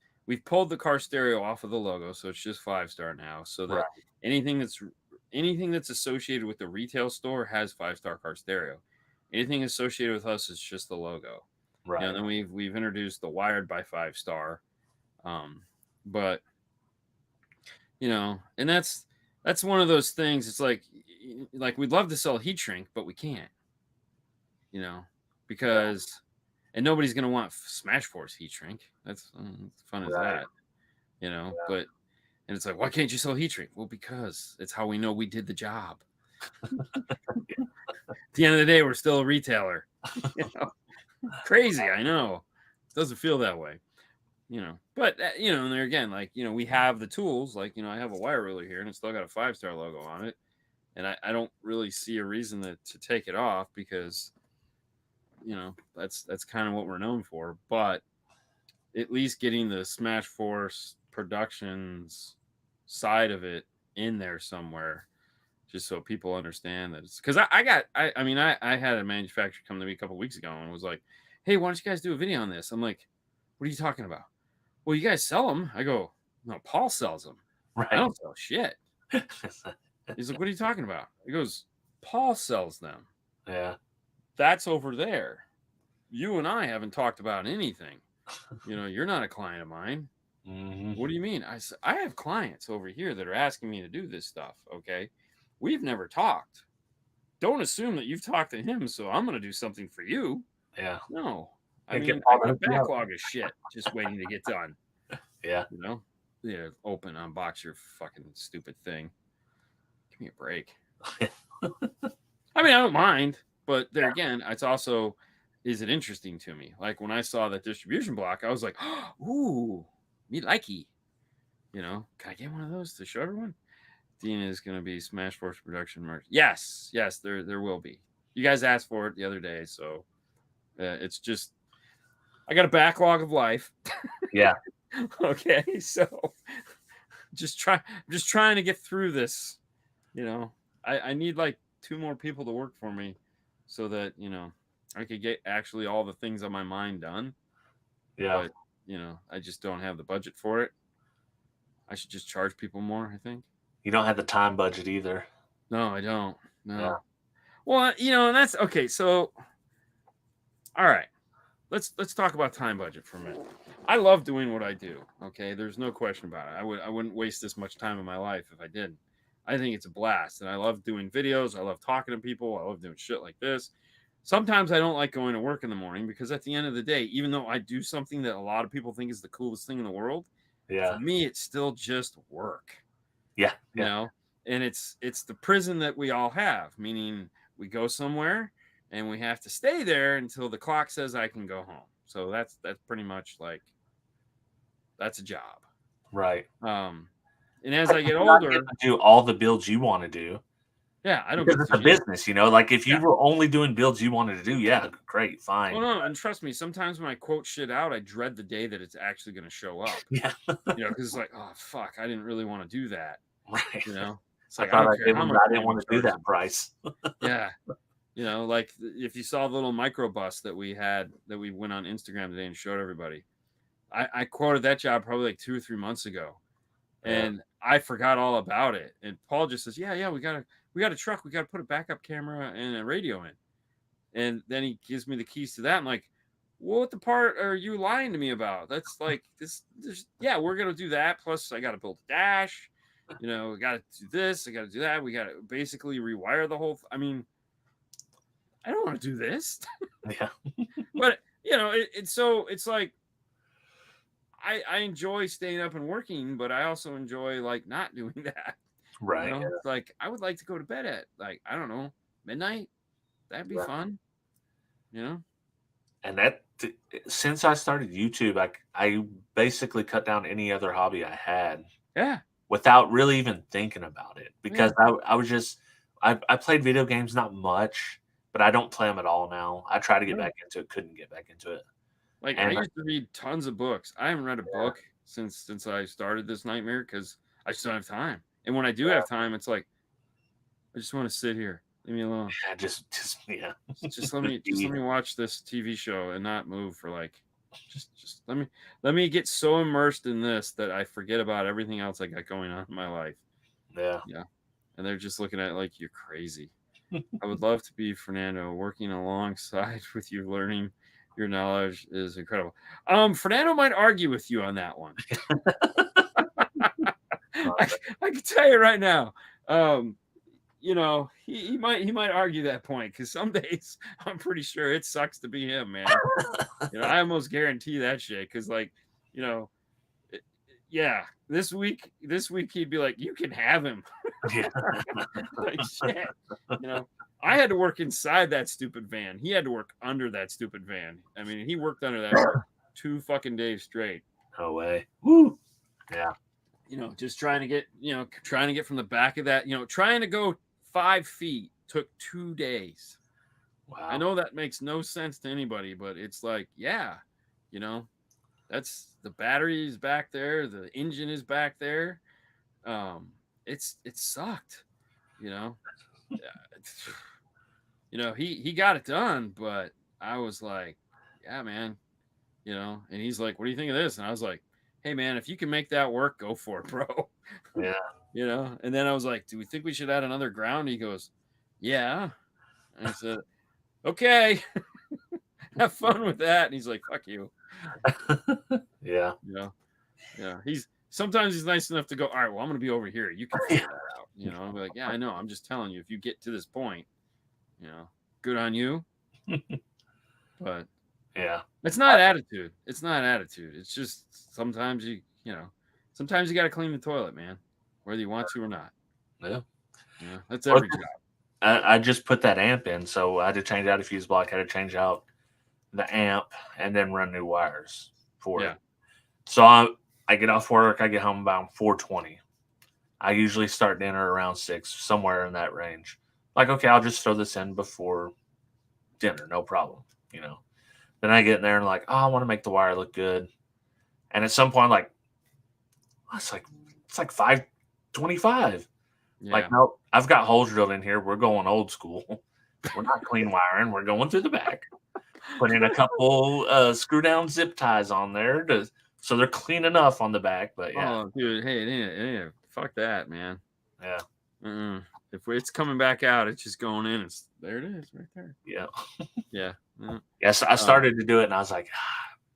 pulled the car stereo off of the logo, so it's just 5-star now. So Right. that anything that's anything that's associated with the retail store has 5-star car stereo. Anything associated with us is just the logo. Right. And then we've introduced the wired by 5-star, but and that's one of those things. It's like we'd love to sell heat shrink, but we can't, because and nobody's gonna want Smash Force heat shrink. That's fun as Right. that, But and it's like, why can't you sell heat shrink? Well, because it's how we know we did the job. At the end of the day, we're still a retailer. Crazy, I know. It doesn't feel that way. But and there again, like, we have the tools, like, I have a wire ruler here and it's still got a 5-star logo on it, and I don't really see a reason to take it off, because that's kind of what we're known for. But at least getting the Smash Force Productions side of it in there somewhere, just so people understand that it's because I had a manufacturer come to me a couple weeks ago and was like, hey, why don't you guys do a video on this? I'm like, what are you talking about? Well, you guys sell them. I go, no, Paul sells them. I Right. don't sell shit. He's like, what are you talking about? He goes, Paul sells them. Yeah. That's over there. You and I haven't talked about anything. You're not a client of mine. Mm-hmm. What do you mean? I have clients over here that are asking me to do this stuff. Okay. We've never talked. Don't assume that you've talked to him, so I'm going to do something for you. Yeah. No. I Yeah, mean, I got a backlog of shit just waiting to get done. Yeah. Yeah, open, unbox your fucking stupid thing. Give me a break. I mean, I don't mind, but there again, it's also, is it interesting to me? Like when I saw that distribution block, I was like, ooh, me likey. Can I get one of those to show everyone? Dean is going to be Smash Force production merch. Yes, there will be. You guys asked for it the other day, so it's just, I got a backlog of life. Yeah. Okay, so just trying to get through this. I need like 2 more people to work for me, so that I could get actually all the things on my mind done. Yeah. But I just don't have the budget for it. I should just charge people more, I think. You don't have the time budget either. No, I don't. No. Yeah. Well, and that's okay. So, all right, let's talk about time budget for a minute. I love doing what I do. Okay, there's no question about it. I wouldn't waste this much time in my life if I didn't. I think it's a blast, and I love doing videos. I love talking to people. I love doing shit like this. Sometimes I don't like going to work in the morning, because at the end of the day, even though I do something that a lot of people think is the coolest thing in the world, Yeah. for me, it's still just work. Yeah. And it's the prison that we all have, meaning we go somewhere and we have to stay there until the clock says I can go home. So that's pretty much like, that's a job. Right. And as I get older, do all the builds you want to do. Yeah, I don't because get it's a business, like if you Yeah. were only doing builds you wanted to do, yeah, great, fine. Well, no, and trust me, sometimes when I quote shit out, I dread the day that it's actually going to show up. Yeah. Because it's like, oh fuck, I didn't really want to do that. Right. It's like, I I don't care how much I didn't want to do that price. Yeah. You know, like if you saw the little microbus that we had that we went on Instagram today and showed everybody, I quoted that job probably like 2 or 3 months ago, Yeah. and I forgot all about it. And Paul just says, "Yeah, we got a truck. We got to put a backup camera and a radio in." And then he gives me the keys to that. I'm like, well, what the part are you lying to me about? That's like this yeah, we're gonna do that. Plus, I gotta build a dash. You know, we gotta do this, I gotta do that. We gotta basically rewire the whole I mean, I don't want to do this. Yeah. But you know, it's like I enjoy staying up and working, but I also enjoy like not doing that. You Right. know, it's like I would like to go to bed at like, I don't know, midnight. That'd be Yeah. fun, you know? And since I started YouTube, I basically cut down any other hobby I had Yeah. without really even thinking about it because Yeah. I was just I played video games not much, but I don't play them at all now. I try to get Yeah. back into it, couldn't get back into it. Like I And used to read tons of books. I haven't read a yeah, book since I started this nightmare because I just don't have time. And when I do yeah, have time, it's like I just want to sit here. Leave me alone. yeah, just yeah. Just let me watch this TV show and not move for like just let me get so immersed in this that I forget about everything else I got going on in my life. Yeah. Yeah. And they're just looking at it like you're crazy. I would love to be Fernando. Working alongside with you, learning your knowledge is incredible. Fernando might argue with you on that one. I, I can tell you right now. You know, he might argue that point because some days I'm pretty sure it sucks to be him, man. You know, I almost guarantee that shit because, like, you know, yeah, this week he'd be like, "You can have him." Yeah. Like shit, you know. I had to work inside that stupid van. He had to work under that stupid van. I mean, he worked under that for 2 fucking days straight. No way. Woo. Yeah. You know, just trying to get, trying to get from the back of that, trying to go 5 feet took 2 days. I Wow. know that makes no sense to anybody, but it's like, yeah, you know, that's the battery is back there, the engine is back there. Um, it sucked, you know. You know, he got it done, but I was like, yeah, man, and he's like, what do you think of this? And I was like, hey man, if you can make that work, go for it, bro. Yeah. And then I was like, do we think we should add another ground? He goes, yeah. And I said, okay, have fun with that. And he's like, fuck you. Yeah. You know, yeah. Sometimes he's nice enough to go, all right, well, I'm gonna be over here. You can figure that out. I'm like, yeah, I know. I'm just telling you, if you get to this point, good on you. But Yeah. it's not attitude. It's not attitude. It's just sometimes sometimes you got to clean the toilet, man, whether you want to or not. Yeah. That's Well, every job. I just put that amp in, so I had to change out a fuse block, had to change out the amp, and then run new wires for Yeah. it. So I get off work, I get home about 4:20. I usually start dinner around 6, somewhere in that range. Like, okay, I'll just throw this in before dinner, no problem. Then I get in there and like, oh, I want to make the wire look good. And at some point, like, it's like 5:25. Yeah. Like, no, I've got holes drilled in here. We're going old school. We're not clean wiring. We're going through the back. Put in a couple screw down zip ties on there so they're clean enough on the back. But yeah, Oh, dude, hey, it ain't, fuck that, man. yeah, If it's coming back out, it's just going in. There it is, right there. yeah, Yeah. yes. I started to do it, and I was like,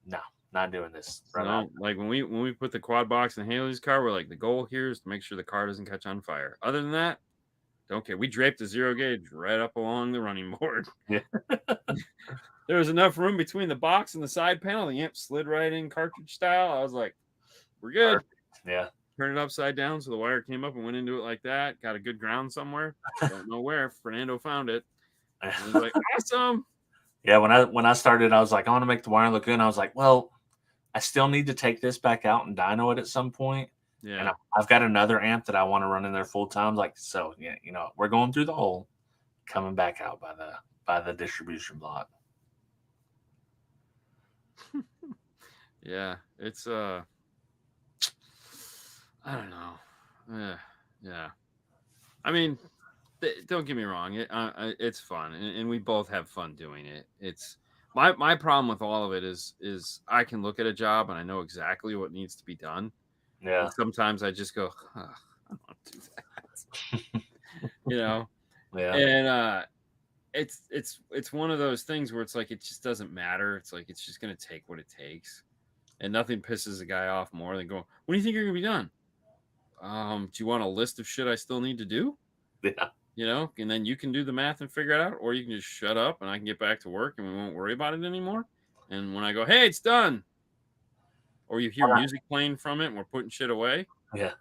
no, not doing this. No, like when we put the quad box in Haley's car, we're like, the goal here is to make sure the car doesn't catch on fire. Other than that, don't care. We draped the zero gauge right up along the running board. Yeah. There was enough room between the box and the side panel. The amp slid right in cartridge style. I was like, we're good. Perfect. Yeah. Turn it upside down so the wire came up and went into it like that. Got a good ground somewhere. Don't know where. Fernando found it. And he was like, awesome. Yeah. When I started, I was like, I want to make the wire look good. And I was like, well, I still need to take this back out and dyno it at some point. Yeah. And I've got another amp that I want to run in there full time. Like, so yeah, we're going through the hole, coming back out by the distribution block. Yeah, it's I don't know. Yeah. I mean, don't get me wrong. It's fun, and we both have fun doing it. It's my problem with all of it is I can look at a job and I know exactly what needs to be done, Yeah. and sometimes I just go, I don't want to do that, you know. Yeah. And it's one of those things where it's like it just doesn't matter. It's like it's just gonna take what it takes, and nothing pisses a guy off more than going, "When do you think you're gonna be done? Do you want a list of shit I still need to do?" Yeah. And then you can do the math and figure it out, or you can just shut up and I can get back to work and we won't worry about it anymore. And when I go, hey, it's done, or you hear music playing from it and we're putting shit away, Yeah.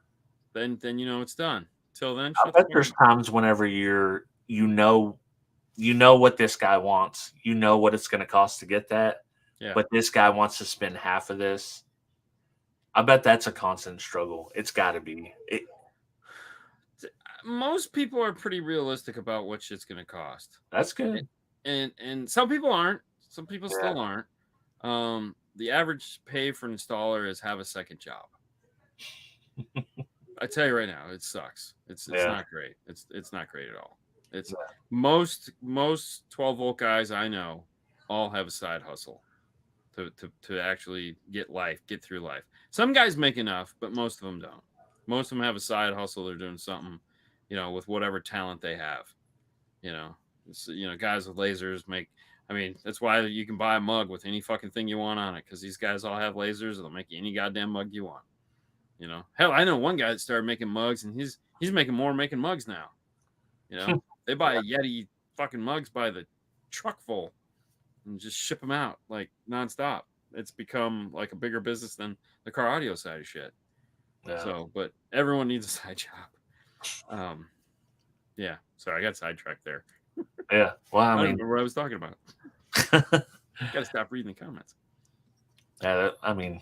then you know it's done. Till then, I shut the bet fuck there's up. times whenever you know what this guy wants. You know what it's going to cost to get that, Yeah. but this guy wants to spend half of this. I bet that's a constant struggle. It's got to be. Most people are pretty realistic about what shit's gonna cost. That's A- good. and some people aren't. Some people Yeah. still aren't. The average pay for an installer is have a second job. I tell you right now, it sucks. It's Yeah. not great. It's not great at all. It's Yeah. most 12-volt guys I know all have a side hustle to actually get through life. Some guys make enough, but most of them don't. Most of them have a side hustle. They're doing something, with whatever talent they have. Guys with lasers make. I mean, that's why you can buy a mug with any fucking thing you want on it, because these guys all have lasers. They'll make you any goddamn mug you want. Hell, I know one guy that started making mugs, and he's making more making mugs now. They buy Yeti fucking mugs by the truckful and just ship them out like nonstop. It's become like a bigger business than the car audio side of shit. Yeah. So, but everyone needs a side job. Yeah. Sorry, I got sidetracked there. Yeah. Well, I I don't mean, remember what I was talking about. Got to stop reading the comments. yeah. I mean,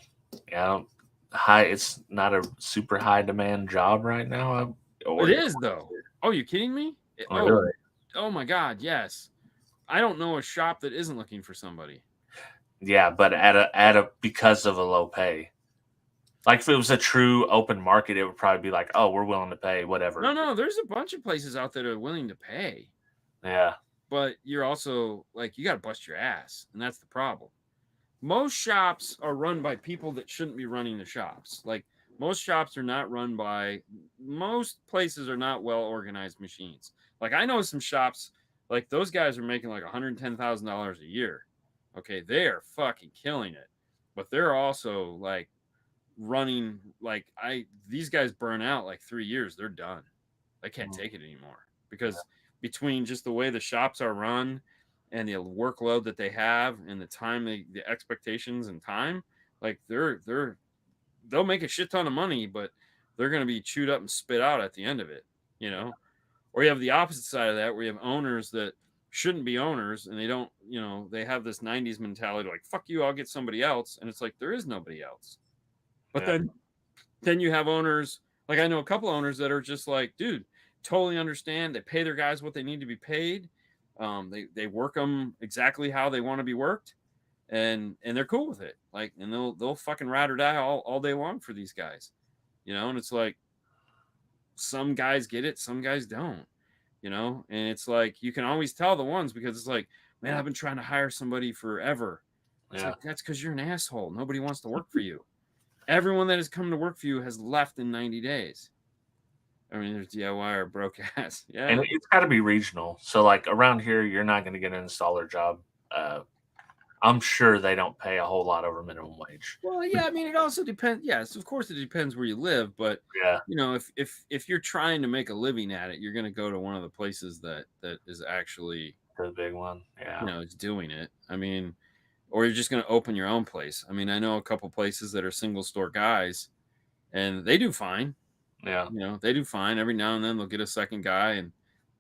yeah. It's not a super high demand job right now. It is though. Oh, you kidding me? Oh, really? Oh my God, yes. I don't know a shop that isn't looking for somebody. Yeah, but because of a low pay. Like if it was a true open market, it would probably be like, oh, we're willing to pay whatever. No, there's a bunch of places out there that are willing to pay. Yeah. But you're also like, you got to bust your ass, and that's the problem. Most shops are run by people that shouldn't be running the shops. Like most shops are not run by. Most places are not well organized machines. Like I know some shops, like those guys are making like $110,000 a year. Okay, they are fucking killing it, but they're also like running like these guys burn out like 3 years. They're done. They can't take it anymore because between just the way the shops are run and the workload that they have and the time the expectations and time, like they'll make a shit ton of money, but they're going to be chewed up and spit out at the end of it. Or you have the opposite side of that where you have owners that shouldn't be owners and they don't, they have this 90s mentality like, fuck you, I'll get somebody else. And it's like, there is nobody else. But then you have owners, like I know a couple owners that are just like, dude, totally understand. They pay their guys what they need to be paid. They work them exactly how they want to be worked, and they're cool with it. Like, and they'll fucking ride or die all day long for these guys, And it's like some guys get it, some guys don't, And it's like you can always tell the ones because it's like, man, I've been trying to hire somebody forever. It's like that's because you're an asshole. Nobody wants to work for you. Everyone that has come to work for you has left in 90 days. I mean, there's DIY or broke ass. Yeah. And it's got to be regional. So, like around here, you're not going to get an installer job. I'm sure they don't pay a whole lot over minimum wage. Well, yeah. I mean, it also depends. Yes, of course, it depends where you live. But Yeah. if you're trying to make a living at it, you're going to go to one of the places that is actually The big one. Yeah. it's doing it. I mean, or you're just going to open your own place. I mean, I know a couple places that are single store guys, and they do fine. Yeah. They do fine. Every now and then they'll get a second guy and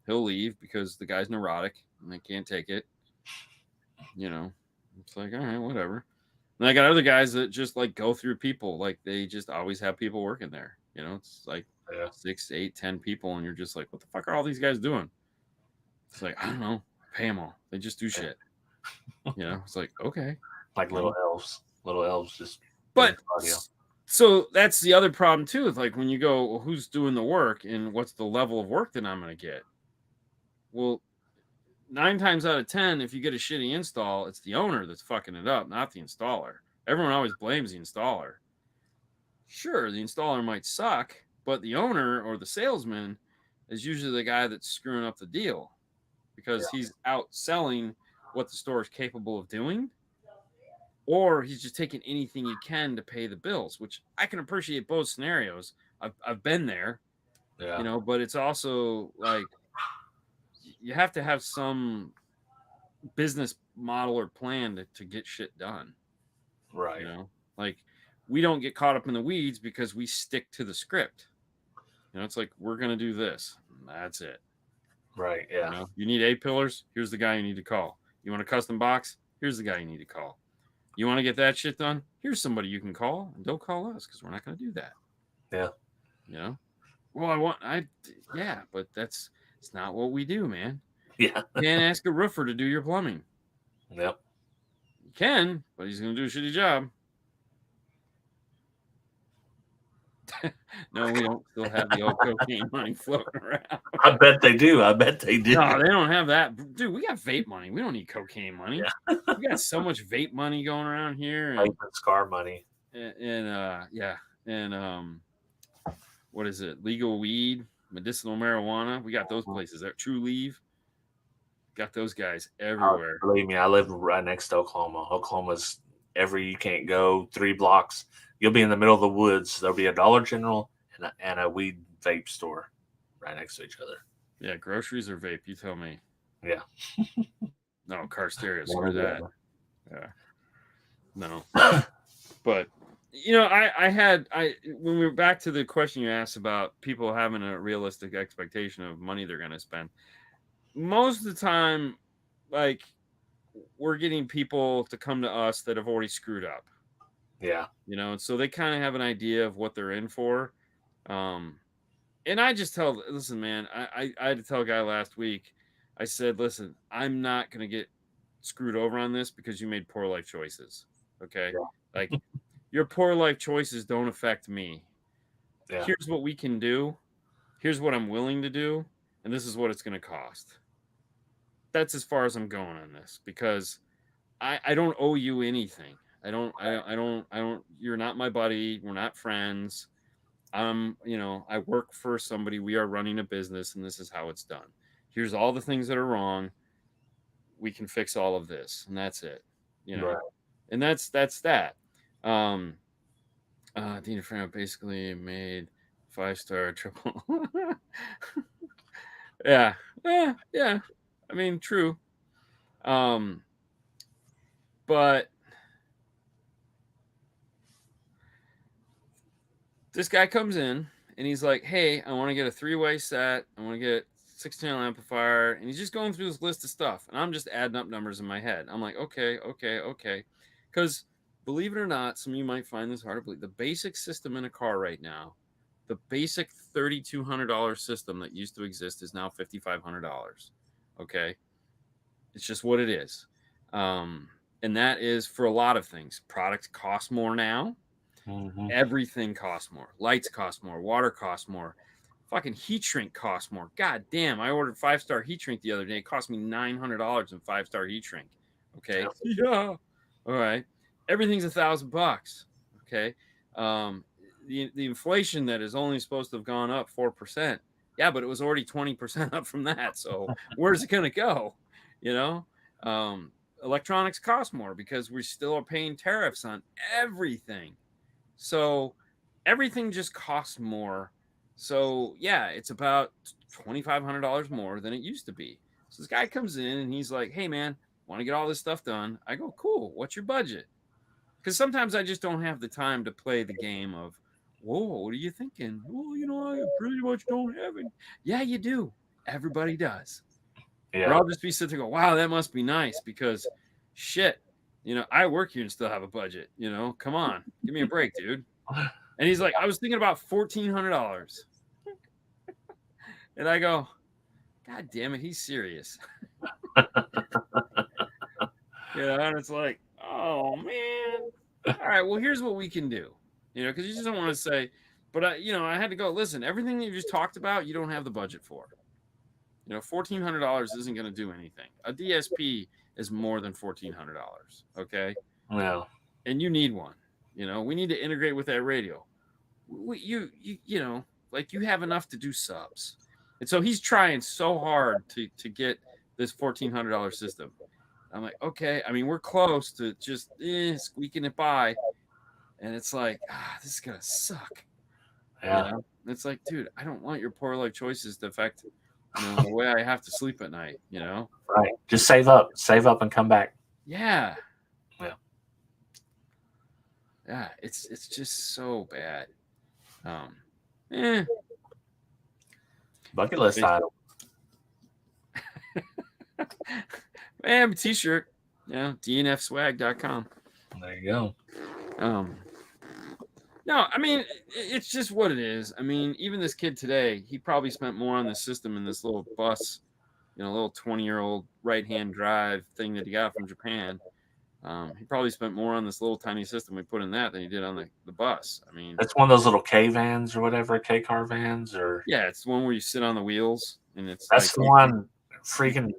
he'll leave because the guy's neurotic and they can't take it. It's like, all right, whatever. And I got other guys that just like go through people. Like they just always have people working there. It's like 6, 8, 10 people. And you're just like, what the fuck are all these guys doing? It's like, I don't know. Pay them all. They just do shit. It's like, okay. Like little elves. Little elves just. But so that's the other problem too. Is like when you go, well, who's doing the work and what's the level of work that I'm going to get? Well, 9 times out of 10, if you get a shitty install, it's the owner that's fucking it up, not the installer. Everyone always blames the installer. Sure, the installer might suck, but the owner or the salesman is usually the guy that's screwing up the deal because he's out selling what the store is capable of doing, or he's just taking anything he can to pay the bills, which I can appreciate both scenarios. I've been there, Yeah. but it's also like you have to have some business model or plan to get shit done. Right. Like we don't get caught up in the weeds because we stick to the script. It's like we're gonna do this. That's it. Right. Yeah. You need A-pillars. Here's the guy you need to call. You want a custom box? Here's the guy you need to call. You want to get that shit done? Here's somebody you can call, and don't call us because we're not going to do that. Yeah. Well, but it's not what we do, man. Yeah. You can't ask a roofer to do your plumbing. Yep. You can, but he's going to do a shitty job. No, we don't still have the old cocaine money floating around. I bet they do. No, they don't have that. Dude, we got vape money. We don't need cocaine money. Yeah. We got so much vape money going around here. And scar money. And what is it? Legal weed, medicinal marijuana. We got those places there. True Leave. Got those guys everywhere. Believe me, I live right next to Oklahoma. Oklahoma's you can't go 3 blocks. You'll be in the middle of the woods. There'll be a Dollar General and a weed vape store right next to each other. Yeah, groceries or vape, you tell me. Yeah. No, car stereo, screw that. Yeah. No. But when we were back to the question you asked about people having a realistic expectation of money they're gonna spend, most of the time, like, we're getting people to come to us that have already screwed up. Yeah. And so they kind of have an idea of what they're in for. And I just listen, man, I had to tell a guy last week, I said, listen, I'm not going to get screwed over on this because you made poor life choices. Okay. Yeah. Like your poor life choices don't affect me. Yeah. Here's what we can do. Here's what I'm willing to do. And this is what it's going to cost. That's as far as I'm going on this because I don't owe you anything. I don't, you're not my buddy. We're not friends. I work for somebody. We are running a business and this is how it's done. Here's all the things that are wrong. We can fix all of this. And that's it, right. And that's that. Dina Fran basically made 5-star triple. Yeah. I mean, true. But this guy comes in and he's like, hey, I want to get a 3-way set. I want to get 6-channel amplifier. And he's just going through this list of stuff. And I'm just adding up numbers in my head. I'm like, okay. Because believe it or not, some of you might find this hard to believe. The basic system in a car right now, the basic $3,200 system that used to exist is now $5,500. Okay. It's just what it is. And that is for a lot of things. Products cost more now. Mm-hmm. Everything costs more. Lights cost more. Water costs more. Fucking heat shrink costs more. God damn, I ordered 5-star heat shrink the other day. It cost me $900 in 5-star heat shrink. Okay. Yeah. All right. Everything's $1,000. Okay. The inflation that is only supposed to have gone up 4%. Yeah, but it was already 20% up from that. So where's it gonna go? Electronics cost more because we still are paying tariffs on everything. So everything just costs more. So yeah, it's about $2,500 more than it used to be. So this guy comes in and he's like, hey man, want to get all this stuff done? I go, cool. What's your budget? Because sometimes I just don't have the time to play the game of, whoa, what are you thinking? Well, I pretty much don't have it. Yeah, you do. Everybody does. Yeah. But I'll just be sitting there go, wow, that must be nice because shit, I work here and still have a budget. Come on, give me a break, dude. And he's like, I was thinking about $1,400. And I go, God damn it, he's serious. And it's like, oh man. All right, well, here's what we can do. Because you just don't want to say, but I had to go, listen, everything that you just talked about, you don't have the budget for. $1,400 isn't going to do anything. A DSP is more than $1,400. Okay. Yeah. And you need one. We need to integrate with that radio. Like you have enough to do subs. And so he's trying so hard to get this $1,400 system. I'm like, okay. I mean, we're close to just squeaking it by. And it's like, this is going to suck. Yeah. It's like, dude, I don't want your poor life choices to affect, the way I have to sleep at night, Right. Just save up and come back. Yeah. Yeah. Yeah. It's just so bad. Bucket list item. Man, t-shirt. DNFswag.com. There you go. No, I mean, it's just what it is. I mean, even this kid today, he probably spent more on the system in this little bus, little 20-year-old right-hand drive thing that he got from Japan. He probably spent more on this little tiny system we put in that than he did on the bus. I mean, that's one of those little K vans or whatever, K car vans, or yeah, it's the one where you sit on the wheels and it's that's like, the one. Freaking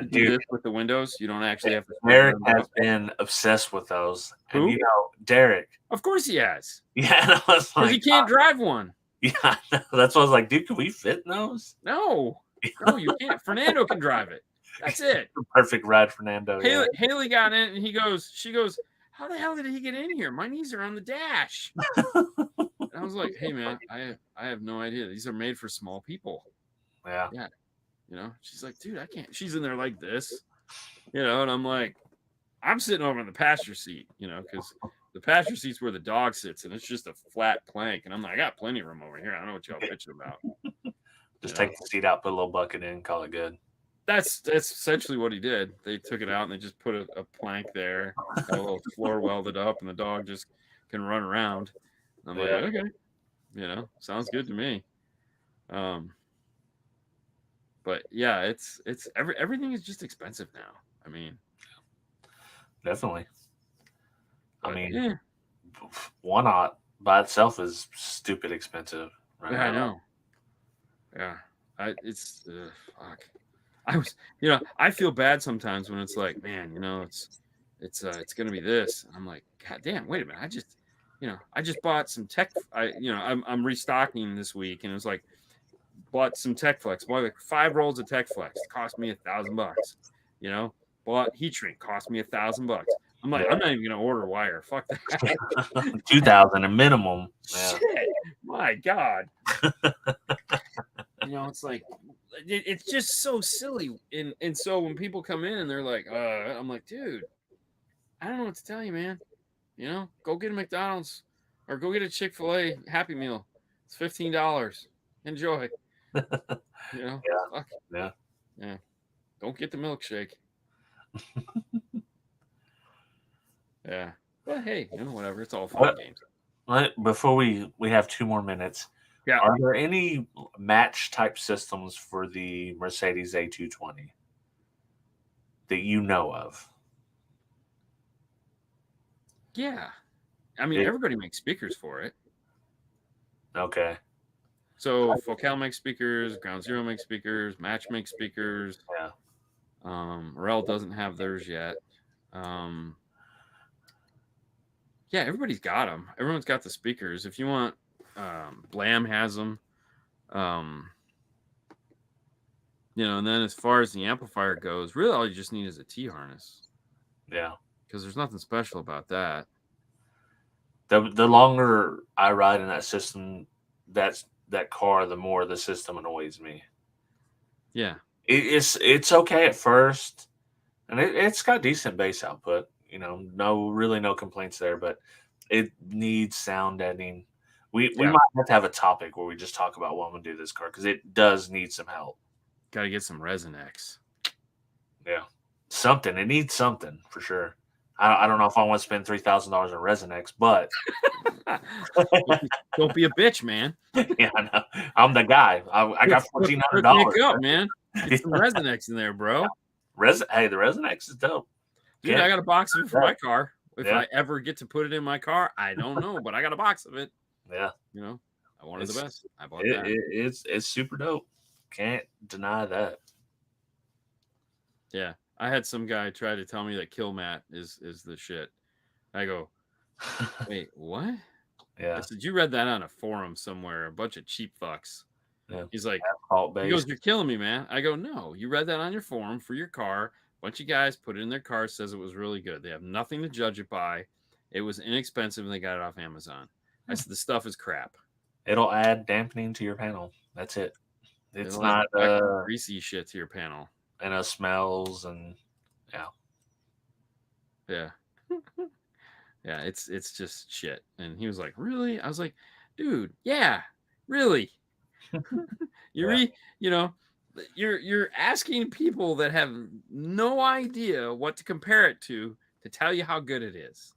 dude, with the windows, you don't actually have to. Derek has been obsessed with those. Who? And Derek. Of course he has. Yeah, because he can't drive one. Yeah, that's what I was like, dude. Can we fit in those? No, you can't. Fernando can drive it. That's it. Perfect ride, Fernando. Haley got in, and she goes, how the hell did he get in here? My knees are on the dash. And I was like, hey man, I have no idea. These are made for small people. Yeah. She's like, dude, I can't. She's in there like this, and I'm like, I'm sitting over in the passenger seat, because the passenger seat's where the dog sits, and it's just a flat plank. And I'm like, I got plenty of room over here. I don't know what y'all bitching about. Just take the seat out, put a little bucket in, call it good. That's essentially what he did. They took it out and they just put a plank there, got a little floor welded up, and the dog just can run around. I'm like, okay, sounds good to me. But yeah, it's everything is just expensive now. I mean, definitely. One aught by itself is stupid expensive. Right now. I know. Yeah, it's fuck. I feel bad sometimes when it's like, man, it's gonna be this. And I'm like, God damn, wait a minute. I just bought some tech. I'm restocking this week, and it was like, bought some Tech Flex. Bought like 5 rolls of Tech Flex. It cost me $1,000. Bought heat shrink. Cost me $1,000. I'm like, I'm not even gonna order wire. Fuck that. 2,000 a minimum. Shit, my God. It's like, it's just so silly. And so when people come in and they're like, I'm like, dude, I don't know what to tell you, man. Go get a McDonald's or go get a Chick-fil-A Happy Meal. It's $15. Enjoy. Fuck. Yeah. Don't get the milkshake. Yeah. But hey, whatever. It's all fun games. Before we have 2 more minutes. Yeah. Are there any match type systems for the Mercedes A220 that you know of? Yeah. I mean, everybody makes speakers for it. Okay. So Focal makes speakers, Ground Zero makes speakers, Match makes speakers. Yeah. Rel doesn't have theirs yet. Yeah, everybody's got them. Everyone's got the speakers. If you want, Blam has them. And then as far as the amplifier goes, really all you just need is a T-harness. Yeah. Because there's nothing special about that. The longer I ride in that system, that car, the more the system annoys me. Yeah. It's okay at first, and it's got decent bass output. No complaints there, but it needs sound editing. We might have to have a topic where we just talk about what I'm gonna do to this car because it does need some help. Got to get some Resin X. Yeah, something. It needs something for sure. I don't know if I want to spend $3,000 on Resin X, but don't be a bitch, man. Yeah, I know. I'm the guy. I got $1,400. Up, man. Get some Resin X in there, bro. Hey, the Resin X is dope. Dude, I got a box of it for my car. If I ever get to put it in my car, I don't know, but I got a box of it. Yeah. I wanted the best. I bought that. It's super dope. Can't deny that. Yeah. I had some guy try to tell me that kill mat is the shit. I go, wait, what? I Yeah. said, you read that on a forum somewhere, a bunch of cheap fucks. Yeah. He's like, Asphalt he goes, based. you're killing me, man. I go, no, you read that on your forum for your car. Bunch of guys put it in their car, says it was really good. They have nothing to judge it by. It was inexpensive and they got it off Amazon. I said, the stuff is crap. It'll add dampening to your panel. That's it. It's It'll add not black greasy shit to your panel. and smells and yeah. Yeah. Yeah, it's just shit. And he was like, really? I was like, dude, yeah, really. Yeah. You know, you're asking people that have no idea what to compare it to tell you how good it is.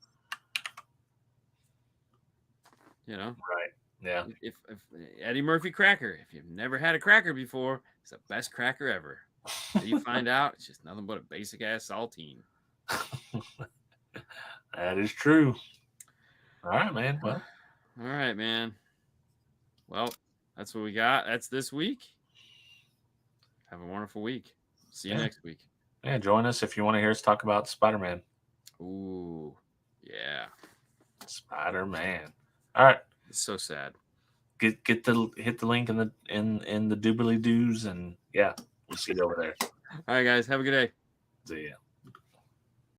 You know, Right. Yeah. if Eddie Murphy cracker, if you've never had a cracker before, it's the best cracker ever. Then you find out it's just nothing but a basic ass saltine. That is true. All right, man. Well, all right, man. Well, that's what we got. That's this week. Have a wonderful week. See you next week. Yeah, join us if you want to hear us talk about Spider-Man. Ooh, yeah. Spider-Man. All right. It's so sad. Hit the link in the doobly doos, and yeah, we'll see you over there. All right, guys. Have a good day. See ya.